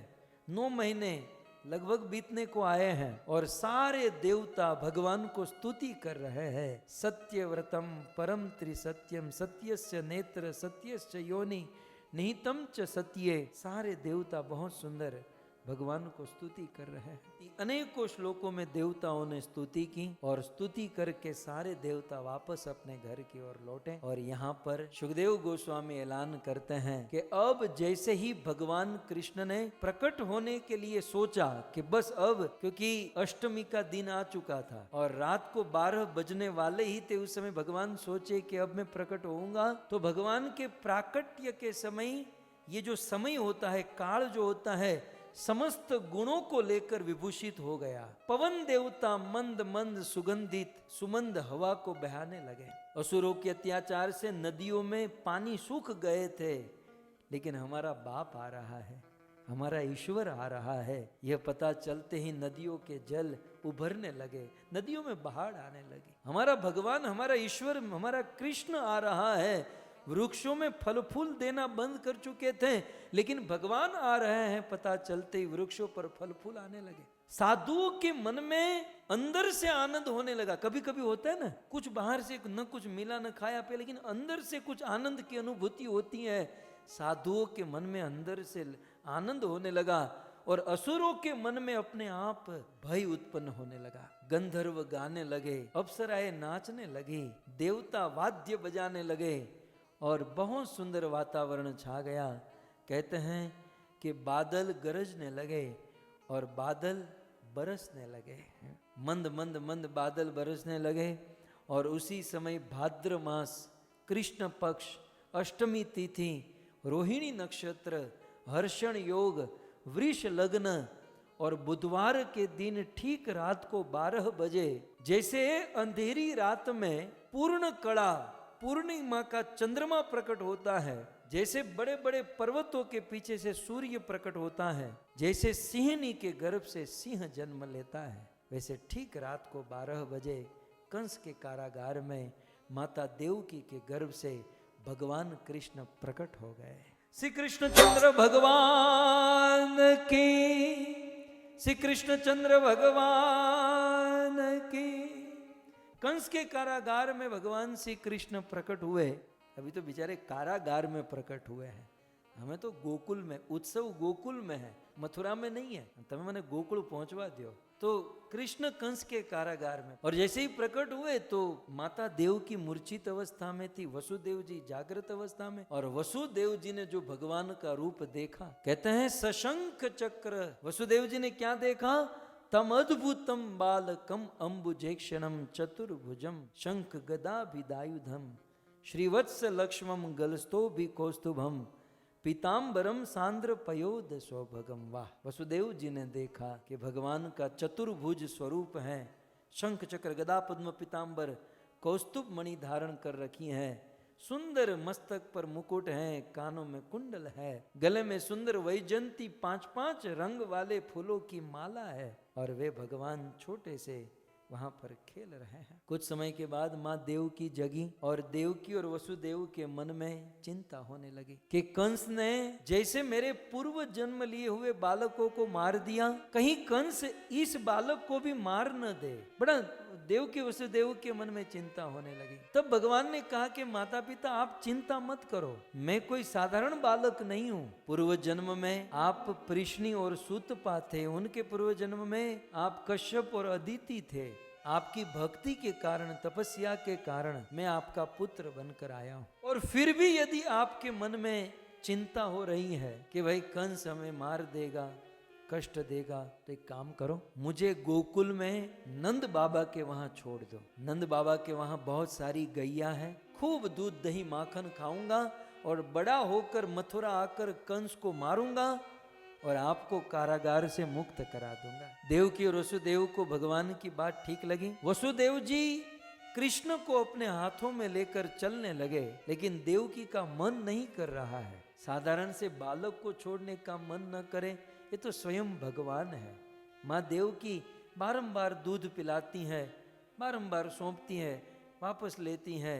9 महीने लगभग बीतने को आए हैं और सारे देवता भगवान को स्तुति कर रहे हैं। सत्यव्रतम परम त्रिसत्यम, सत्यस्य नेत्र, सत्यस्य योनि, निहितम च सत्ये। सारे देवता बहुत सुंदर भगवान को स्तुति कर रहे हैं। अनेकों श्लोकों में देवताओं ने स्तुति की और स्तुति करके सारे देवता वापस अपने घर की ओर लौटे। और यहाँ पर सुखदेव गोस्वामी ऐलान करते हैं कि अब जैसे ही भगवान कृष्ण ने प्रकट होने के लिए सोचा कि बस अब, क्योंकि अष्टमी का दिन आ चुका था और रात को 12 बजने वाले ही थे, उस समय भगवान सोचे कि अब मैं प्रकट होऊंगा। तो भगवान के प्राकट्य के समय, ये जो समय होता है, काल जो होता है, समस्त गुणों को लेकर विभूषित हो गया। पवन देवता मंद मंद सुगंधित सुमंद हवा को बहाने लगे। असुरों के अत्याचार से नदियों में पानी सूख गए थे, लेकिन हमारा बाप आ रहा है, हमारा ईश्वर आ रहा है, यह पता चलते ही नदियों के जल उभरने लगे, नदियों में बाढ़ आने लगी। हमारा भगवान, हमारा ईश्वर, हमारा कृष्ण आ रहा है। वृक्षों में फल फूल देना बंद कर चुके थे, लेकिन भगवान आ रहे हैं पता चलते ही वृक्षों पर फल फूल आने लगे। साधुओं के मन में अंदर से आनंद होने लगा। कभी कभी होता है ना, कुछ बाहर से न कुछ मिला न खाया पे, लेकिन अंदर से कुछ आनंद की अनुभूति होती है। साधुओं के मन में अंदर से आनंद होने लगा और असुरों के मन में अपने आप भय उत्पन्न होने लगा। गंधर्व गाने लगे, अप्सराएं नाचने लगी, देवता वाद्य बजाने लगे और बहुत सुंदर वातावरण छा गया। कहते हैं कि बादल गरजने लगे और बादल बरसने लगे, मंद मंद मंद बादल बरसने लगे। और उसी समय भाद्र मास कृष्ण पक्ष अष्टमी तिथि, रोहिणी नक्षत्र, हर्षण योग, वृष लग्न और बुधवार के दिन ठीक रात को 12 बजे, जैसे अंधेरी रात में पूर्ण कड़ा पूर्णिमा का चंद्रमा प्रकट होता है, जैसे बड़े बड़े पर्वतों के पीछे से सूर्य प्रकट होता है, जैसे सिंहनी के गर्भ से सिंह जन्म लेता है, वैसे ठीक रात को 12 बजे कंस के कारागार में माता देवकी के गर्भ से भगवान कृष्ण प्रकट हो गए। श्री कृष्णचंद्र भगवान की, श्री कृष्णचंद्र भगवान की। कंस के कारागार में भगवान श्री कृष्ण प्रकट हुए। अभी तो बेचारे कारागार में प्रकट हुए हैं, हमें तो गोकुल में, उत्सव गोकुल में है, मथुरा में नहीं है। तब मैंने गोकुल पहुंचवा दियो। तो कृष्ण कंस के कारागार में, और जैसे ही प्रकट हुए तो माता देव की मूर्छित अवस्था में थी, वसुदेव जी जागृत अवस्था में। और वसुदेव जी ने जो भगवान का रूप देखा, कहते हैं सशंख चक्र। वसुदेव जी ने क्या देखा? तम अद्भुतम बालकम अम्बुजेक्षणम चतुर्भुजम शंख गदा भिदायुधम श्रीवत्स लक्ष्मम गलस्तो भी कौस्तुभम पीताम्बरम सांद्र पयोद सौभगम। वाह! वसुदेव जी ने देखा कि भगवान का चतुर्भुज स्वरूप है, शंख चक्र गदा पद्म पीताम्बर कौस्तुभ मणि धारण कर रखी हैं, सुंदर मस्तक पर मुकुट है, कानों में कुंडल है, गले में सुंदर वैजंती 5-5 रंग वाले फूलों की माला है, और वे भगवान छोटे से वहां पर खेल रहे हैं। कुछ समय के बाद माँ देवकी जगी और देवकी और वसुदेव के मन में चिंता होने लगी कि कंस ने जैसे मेरे पूर्व जन्म लिए हुए बालकों को मार दिया, कहीं कंस इस बालक को भी मार न दे। बड़ा देवकी वसुदेव के मन में चिंता होने लगी। तब भगवान ने कहा कि माता पिता आप चिंता मत करो, मैं कोई साधारण बालक नहीं हूँ। पूर्व जन्म में आप पृश्नि और सूतपा थे, उनके पूर्व जन्म में आप कश्यप और अदिति थे। आपकी भक्ति के कारण, तपस्या के कारण मैं आपका पुत्र बनकर आया हूं। और फिर भी यदि आपके मन में चिंता हो रही है कि भाई कंस हमें मार देगा, कष्ट देगा, तो एक काम करो, मुझे गोकुल में नंद बाबा के वहां छोड़ दो। नंद बाबा के वहां बहुत सारी गैया है, खूब दूध दही माखन खाऊंगा और बड़ा होकर मथुरा आकर कंस को मारूंगा और आपको कारागार से मुक्त करा दूंगा। देवकी और वसुदेव को भगवान की बात ठीक लगी। वसुदेव जी कृष्ण को अपने हाथों में लेकर चलने लगे, लेकिन देवकी का मन नहीं कर रहा है। साधारण से बालक को छोड़ने का मन न करे, ये तो स्वयं भगवान है। माँ देवकी बारंबार दूध पिलाती है, बारंबार सौंपती है, वापस लेती है,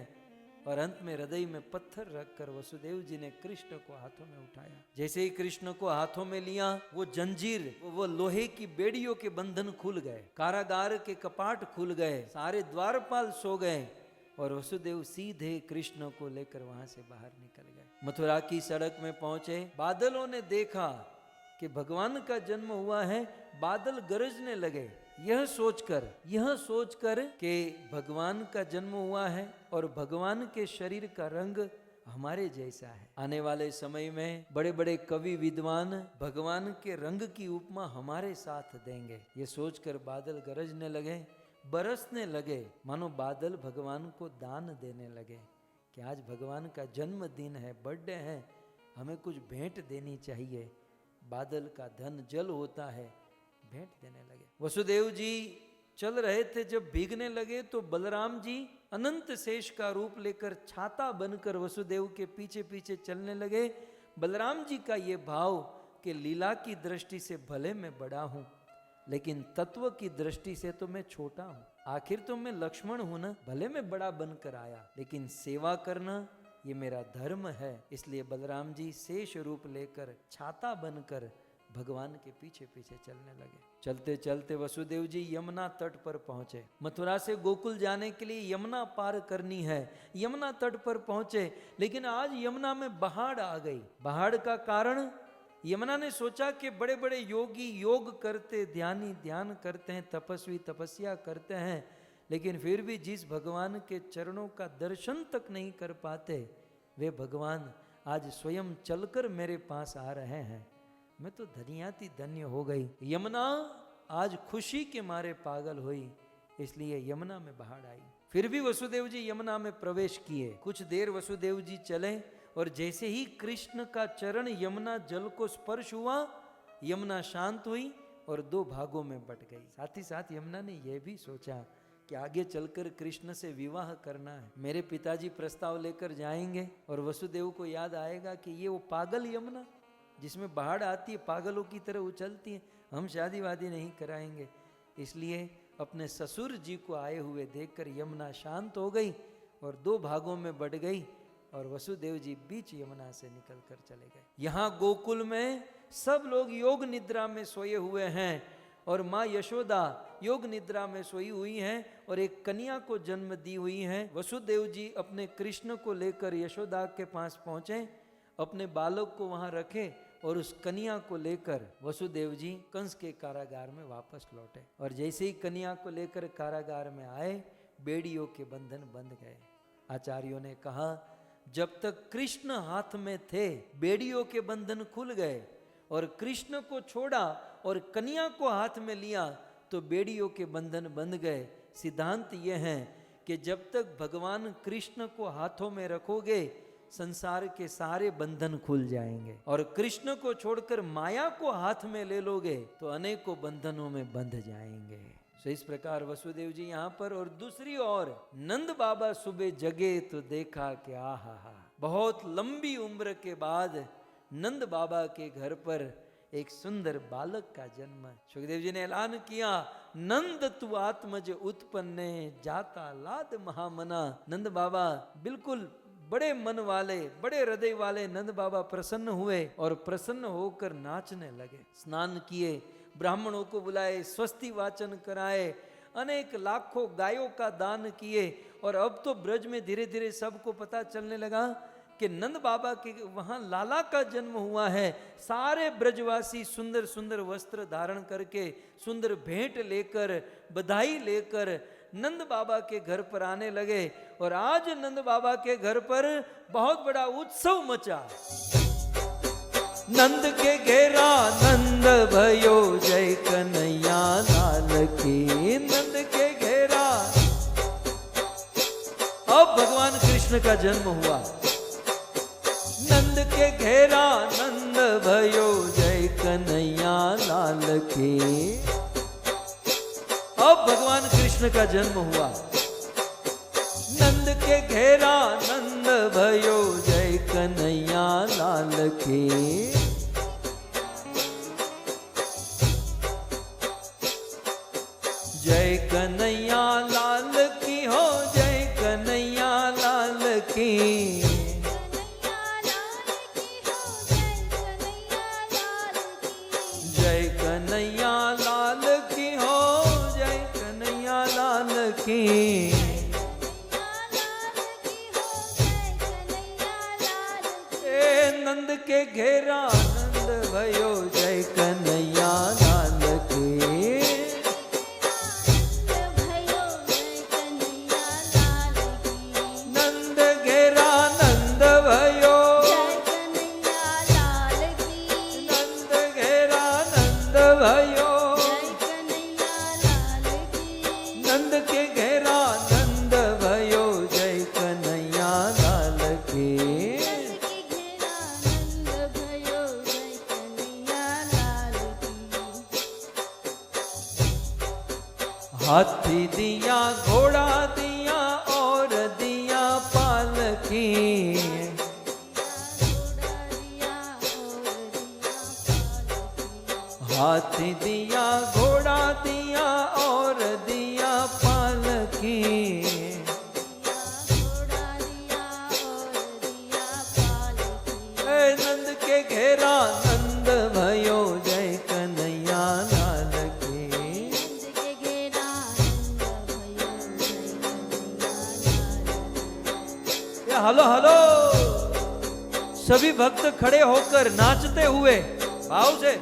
और अंत में हृदय में पत्थर रखकर वसुदेव जी ने कृष्ण को हाथों में उठाया। जैसे ही कृष्ण को हाथों में लिया, वो जंजीर, वो लोहे की बेड़ियों के बंधन खुल गए, कारागार के कपाट खुल गए, सारे द्वारपाल सो गए, और वसुदेव सीधे कृष्ण को लेकर वहां से बाहर निकल गए। मथुरा की सड़क में पहुंचे, बादलों ने देखा कि भगवान का जन्म हुआ है, बादल गरजने लगे। यह सोचकर कि भगवान का जन्म हुआ है और भगवान के शरीर का रंग हमारे जैसा है। आने वाले समय में बड़े बड़े कवि विद्वान भगवान के रंग की उपमा हमारे साथ देंगे। ये सोचकर बादल गरजने लगे, बरसने लगे, मानो बादल भगवान को दान देने लगे कि आज भगवान का जन्मदिन है, बर्थडे है, हमें कुछ भेंट देनी चाहिए। बादल का धन जल होता है, भेंट देने लगे। वसुदेव जी चल रहे थे, जब भीगने लगे तो बलराम जी अनंत शेष का रूप लेकर छाता बनकर वसुदेव के पीछे पीछे चलने लगे। बलराम जी का ये भाव कि लीला की दृष्टि से भले मैं बड़ा हूं, लेकिन तत्व की दृष्टि से तो मैं छोटा हूं। आखिर तो मैं लक्ष्मण हूं ना, भले मैं बड़ा बनकर आया, लेकिन सेवा करना ये मेरा धर्म है। इसलिए बलराम जी शेष रूप लेकर छाता बनकर भगवान के पीछे पीछे चलने लगे। चलते चलते वसुदेव जी यमुना तट पर पहुंचे। मथुरा से गोकुल जाने के लिए यमुना पार करनी है। यमुना तट पर पहुंचे, लेकिन आज यमुना में बाढ़ आ गई। बाढ़ का कारण, यमुना ने सोचा कि बड़े बड़े योगी योग करते, ध्यानी ध्यान करते हैं, तपस्वी तपस्या करते हैं, लेकिन फिर भी जिस भगवान के चरणों का दर्शन तक नहीं कर पाते, वे भगवान आज स्वयं चलकर मेरे पास आ रहे हैं। मैं तो धन्याति धन्य हो गई। यमुना आज खुशी के मारे पागल हुई, इसलिए यमुना में बाढ़ आई। फिर भी वसुदेव जी यमुना में प्रवेश किए। कुछ देर वसुदेव जी चले, और जैसे ही कृष्ण का चरण यमुना जल को स्पर्श हुआ, यमुना शांत हुई और दो भागों में बट गई। साथ ही साथ यमुना ने यह भी सोचा कि आगे चलकर कृष्ण से विवाह करना है। मेरे पिताजी प्रस्ताव लेकर जाएंगे और वसुदेव को याद आएगा कि ये वो पागल यमुना जिसमें बाढ़ आती है, पागलों की तरह उछलती है, हम शादी वादी नहीं कराएंगे। इसलिए अपने ससुर जी को आए हुए देखकर यमुना शांत हो गई और 2 भागों में बट गई और वसुदेव जी बीच यमुना से निकल कर चले गए। यहाँ गोकुल में सब लोग योग निद्रा में सोए हुए हैं और माँ यशोदा योग निद्रा में सोई हुई हैं और एक कन्या को जन्म दी हुई हैं। वसुदेव जी अपने कृष्ण को लेकर यशोदा के पास पहुंचे, अपने बालक को वहां रखे और उस कन्या को लेकर वसुदेव जी कंस के कारागार में वापस लौटे। और जैसे ही कन्या को लेकर कारागार में आए, बेड़ियों के बंधन बंध गए। आचार्यों ने कहा, जब तक कृष्ण हाथ में थे बेड़ियों के बंधन खुल गए, और कृष्ण को छोड़ा और कन्या को हाथ में लिया तो बेड़ियों के बंधन बंध गए। सिद्धांत यह है कि जब तक भगवान कृष्ण को हाथों में रखोगे, संसार के सारे बंधन खुल जाएंगे, और कृष्ण को छोड़कर माया को हाथ में ले लोगे तो अनेकों बंधनों में बंध जाएंगे। तो इस प्रकार वसुदेव जी यहाँ पर, और दूसरी ओर नंद बाबा सुबह जगे तो देखा कि आहा, बहुत लंबी उम्र के बाद नंद बाबा के घर पर एक सुंदर बालक का जन्म। सुखदेव जी ने ऐलान किया, नंद तु आत्मज उत्पन्ने जाता लाद महामना। नंद बाबा बिल्कुल बड़े मन वाले, बड़े हृदय वाले नंद बाबा प्रसन्न हुए और प्रसन्न होकर नाचने लगे। स्नान किए, ब्राह्मणों को बुलाए, स्वस्ति वाचन कराए, अनेक लाखों गायों का दान किए। और अब तो ब्रज में धीरे धीरे सबको पता चलने लगा कि नंद बाबा के वहां लाला का जन्म हुआ है। सारे ब्रजवासी सुंदर सुंदर वस्त्र धारण करके, सुंदर भेंट लेकर, बधाई लेकर नंद बाबा के घर पर आने लगे। और आज नंद बाबा के घर पर बहुत बड़ा उत्सव मचा। नंद के घेरा नंद भयो, जय कन्हैया लाल की। नंद के घेरा, अब भगवान कृष्ण का जन्म हुआ। नंद के घेरा नंद भयो, जय कन्हैया लाल के। अब भगवान कृष्ण का जन्म हुआ। नंद के घेरा नंद भयो, जय कन्हैया लाल के। जय कन्हैया लाल की हो, जय कन्हैया लाल की। जय कन्हैया लाल की हो, जय कन्हैया लाल की। ए नंद के घेरा नंद भयो, जय कन्हैया लाल की। नंद घेरा नंद भयो, नंद घेरा नंद भयो। नंद के घेरा नंद भयो, जय कन्हैया लाल की। हाथी दिया, घोड़ा दिया और दिया पालकी। हाथी दिया, घोड़ा दिया और दिया पालकी। नंद के घेरा नंद भयो, जय कन्हैया लाल की। हेलो हेलो, सभी भक्त खड़े होकर नाचते हुए भाव से,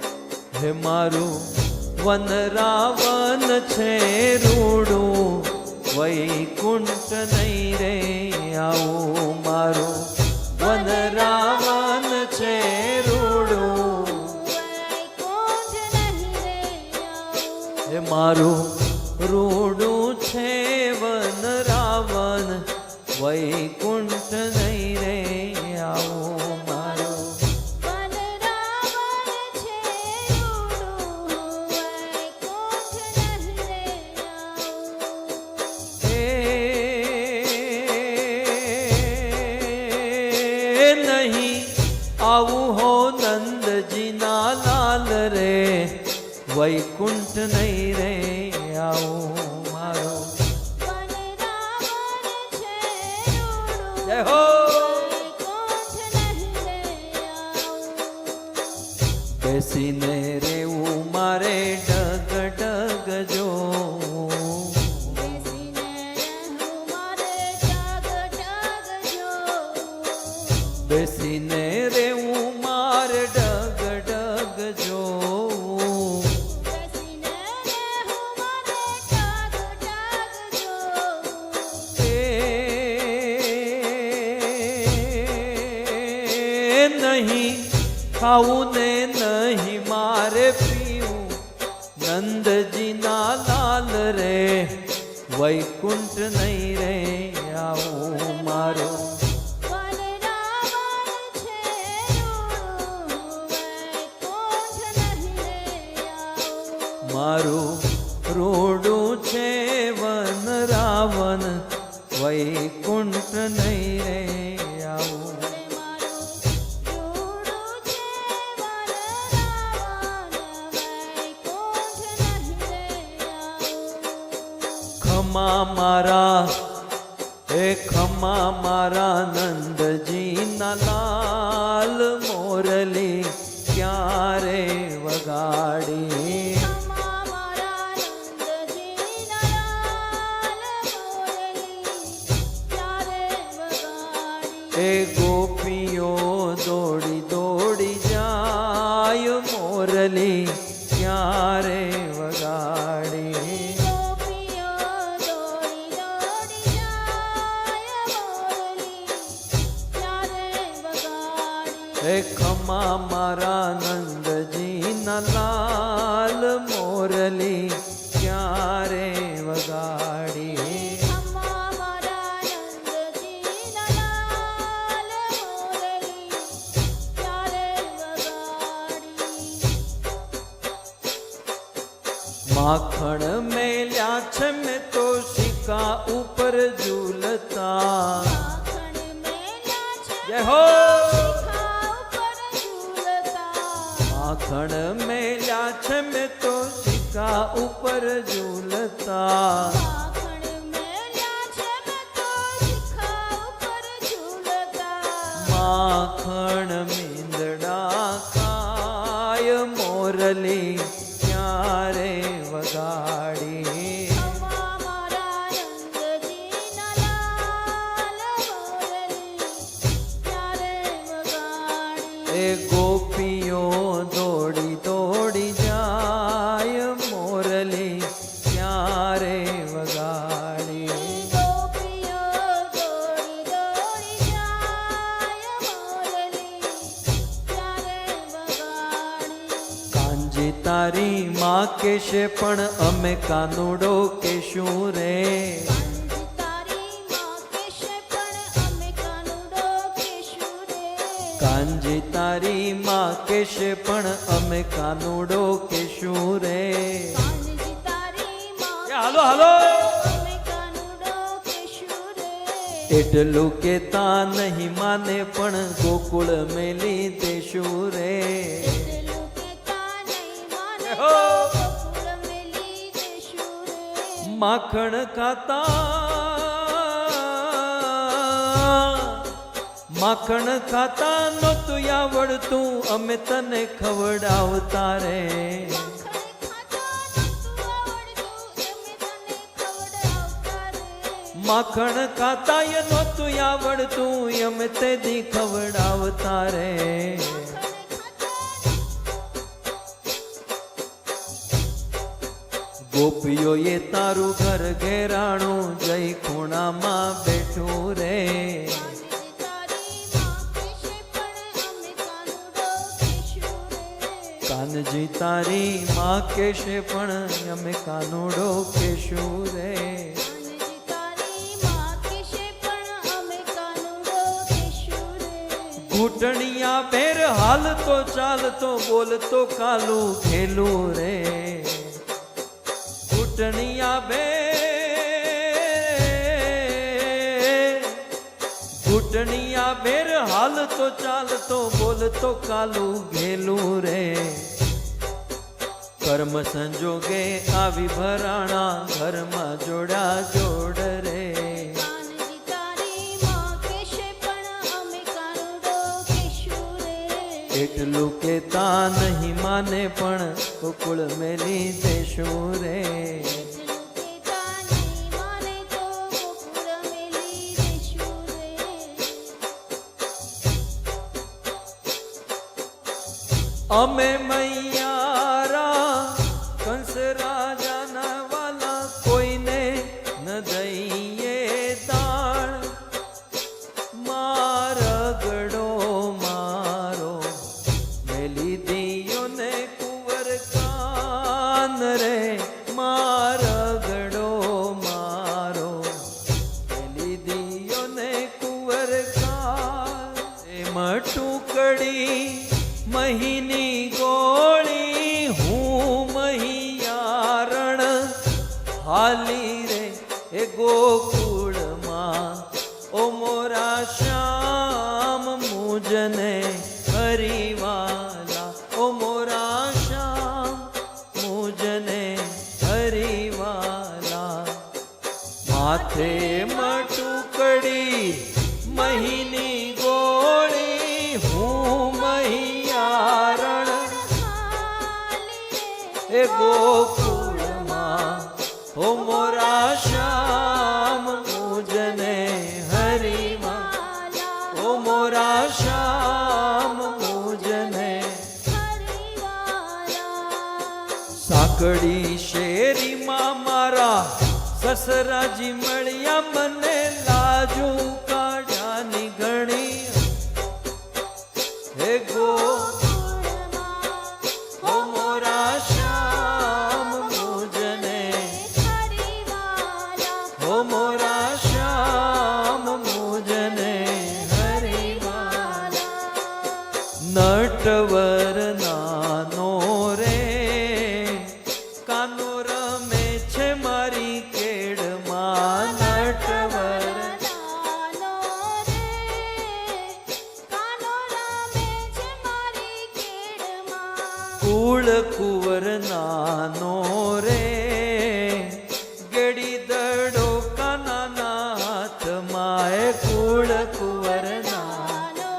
हे मारू वन रावण छे रूडू, वैकुंठ नहीं रे आओ। मारू वन रावण छे रूडू, हे मारू रूडू छे वन रावण, वैकुंठ नहीं रे आओ। मारो नहीं आऊ हो नंद जी ना लाल रे, वैकुंठ नहीं रे જય હો વૈકુંઠ નહીં રે આવું. બેસીને રેવું મારે ડગ ડગ જો બેસીને રહેવું મારે જગ જગ જોવું. બેસીને રેવું મારે ડગ ડગ જો બેસીને રહેવું મારે જગ જગ જોવું. નહીં ખાવું ને નહીં મારે પીવું નંદજીના લાલ રે વૈકુંઠ નહીં રે આવું મારું વનરાવન છે રૂડું, વૈકુંઠ નહીં રે આવું. મારું રોડું છે વન રાવણ વૈકુંઠ નહીં રે આવું મારું રૂડું છે વનરાવન, વૈકુંઠ નહીં રે આવું. ખમા મારા હે ખમા મારા નંદજીના લાલ મોરલી ક્યારે વગાડી ખમા મારા નંદજીના લાલ મોરલી ક્યારે વગાડી. એ ગોપીઓ દોડી દોડી જાય મોરલી ક્યારે વગાડી ગોપીઓ દોડી દોડી જાય મોરલી ક્યારે વગાડી. હે ખમા મારા નંદજીના લાલ મોરલી ક્યારે વગાડી ખમા મારા નંદજીના લાલ મોરલી ક્યારે વગાડી. માખણ મેલ્યા છે મેં તો શિકા ઉપર ઝૂલતા માખણ મેલ્યા છે જય હો શિખા ઉપર ઝૂલતા. માખણ મેલ્યા છે મેં તો શિકા ઉપર ઝૂલતા માખણ મેલ્યા છે મેં તો શિખા ઉપર ઝૂલતા. માખણ મીંદડા ખાય મોરલી ક્યારે વગાડી ખમા મારા નંદજીના લાલ મોરલી ક્યારે વગાડી. એ ગોપીઓ દોડી દોડી જાય મોરલી ક્યારે વગાડી ગોપીઓ દોડી દોડી જાય મોરલી ક્યારે વગાડી. કાંજી તારી માં કેશે પણ અમે કાનુડો કેશું રે કાંજી તારી માં કેશે પણ અમે કાનુડો કેશું રે. કાંજી તારી માં કેશે પણ અમે કાનુડો કેશું રે કાનજી તારી માં હાલો હાલો અમે કાનુડો કેશું રે. એટલું કેતા નહીં માને પણ ગોકુળ મેલી દેશું રે એટલું કહેતા નહીં માને હો. ગોકુળ મેલી દેશું રે. માખણ ખાતા માખણ ખાતા નહોતું આવડતું અમે તને ખવડાવતા રે માખણ ખાતા નહોતું આવડતું અમે તને ખવડાવતા રે. માખણ ખાતા એ નહોતું આવડતું અમે તે દી ખવડાવતા રે ગોપીઓએ તારું ઘર ઘેરાણું જય ખૂણામાં બેઠું રે કાનજી તારી માં કેશે પણ અમે કાનુડો કેશું રે ઘૂંટણિયા બેર હાલતો ચાલતો બોલતો કાલું ખેલું રે ઘૂંટણિયા ઘૂંટણિયા બેર હાલતો ચાલતો બોલતો કાલું ઘેલું રે કર્મ સંજોગે આવી ભરાણા ઘરમાં જોડા જોડ રે કાનજી તારી માં કેશે એટલું કેતા નહીં માને પણ ગોકુળ મેલી દેશું રે. એટલું કહેતા નહીં માને તો ગોકુળ મેલી દેશું રે. અમે મૈયારા કંસ રાજાના વાલા કોઈને ન દઈએ દાણ. મારગડો મારો મેલી દિયો ને કુંવર કાન રે. મારગડો મારો મેલી દિયો ને કુંવર કાન. એમાં ટુકડી મહીની ગોળી હું મહિયારણ હાલી રે એ ગોકુળમાં. ઓ મોરા શ્યામ મુજને હરિવાલા. ઓ મોરા શ્યામ મુજને હરિવાલા. માથે મટુકડી મહીની ગોળી હું મહિયારણ એ ગોકુળમાં. ઓ મોરા શ્યામ મુજને હરિમાં. ઓ મોરા શ્યામ મુજને. સાંકડી શેરીમાં મારા સસરાજી મળ્યા મને લાજુ કાઢ્યાની ઘણી. હે ગો ઓ મોરા શ્યામ મુજને. ઓ મોરા શ્યામ મુજને હરિવાલા. નટવર નાનો રે કાનો રમે છે મારી કેડમાં. નટવર કુળ કુંવર નાનો રે ગેડી દડો કાનાના હાથમાં. એ કુળ કુંવર નાનો.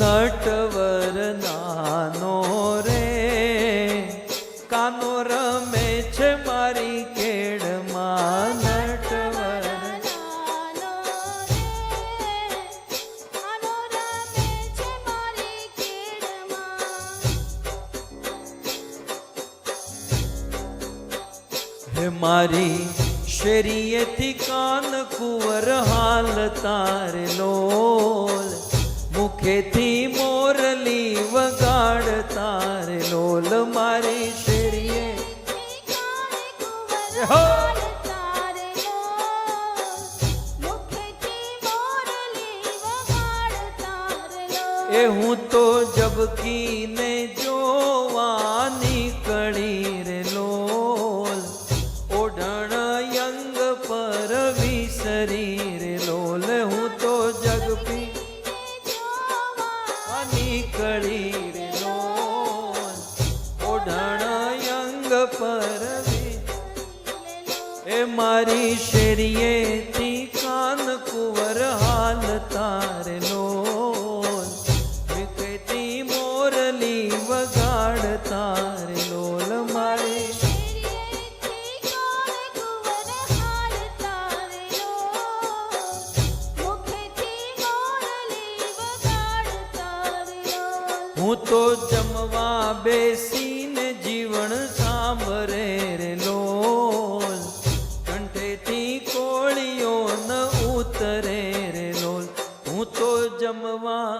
નટવર નાનો રે કાનો રમે છે મારી કેડમાં. નટવર હે મારી શેરીએથી કાન કુંવર હાલ તારે લોલ. મુખેથી મોરલી વગાડ તારે લોલ. મારી શેરીએ હો એ હું તો જબકીને જોવાની કડી રે લોલ. ઓઢણ યંગ પર વિસરી રે લોલ. હું તો જગપી કડી રે લોલ. ઓઢણ યંગ પર એ મારી શેરીએથી કાન કુંવર હાલ તારે લોલ. વિકેતી મોરલી વગાડ તારે લોલ. મારી હું તો જમવા બેસીને જીવન સાંભરે રે લોલ. કંઠેથી કોળીઓ ન ઉતરે રે લોલ. હું તો જમવા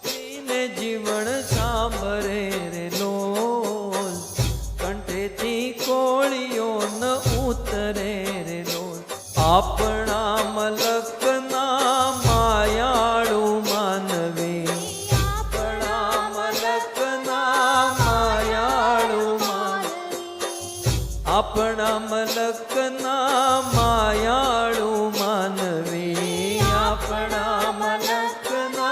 બેસીને જીવન સાંભરે રે લોલ. કંઠેથી કોળીઓ ન ઉતરે રે લોલ. આપણા મલકના માયાળુ માનવી. આપણા મલકના માયાળુ માનવી. આપણા મલકના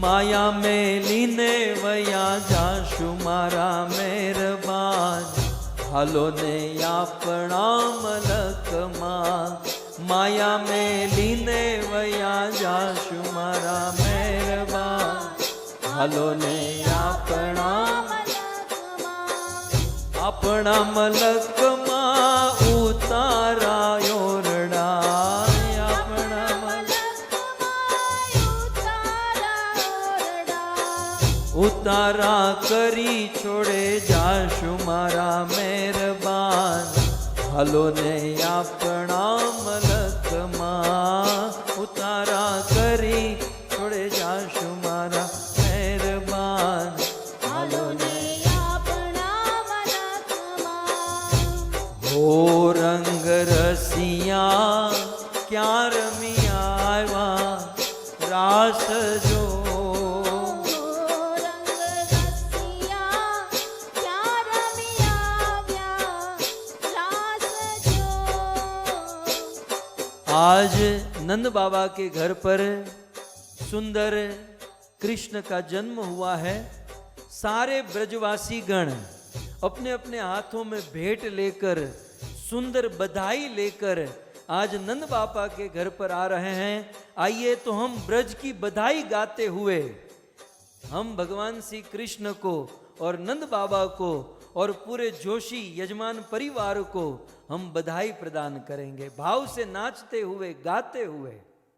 માયા મેલીને વયા જાશું મારા મહેરબાન. હાલો ને આપણા મલકમાં માયા મેલીને વયા જાશુ મારા મહેરબાન હાલો ને આપણા મલકમાં ઉતારાયો રડાય આપણા ઉતારા કરી છોડે જાશુ મારા મહેરબાન હાલો ને આપણા મલકમાં ઉતારા કરી છોડે જાશુ મારા મહેરબાન હાલો ને હો રંગ રસિયા ક્યાં રમી આવ્યા રાસ જો आज नंद बाबा के घर पर सुंदर कृष्ण का जन्म हुआ है। सारे ब्रजवासी गण अपने अपने हाथों में भेंट लेकर सुंदर बधाई लेकर आज नंद बाबा के घर पर आ रहे हैं। आइए तो हम ब्रज की बधाई गाते हुए हम भगवान श्री कृष्ण को और नंद बाबा को और पूरे जोशी यजमान परिवार को हम बधाई प्रदान करेंगे, भाव से नाचते हुए गाते हुए।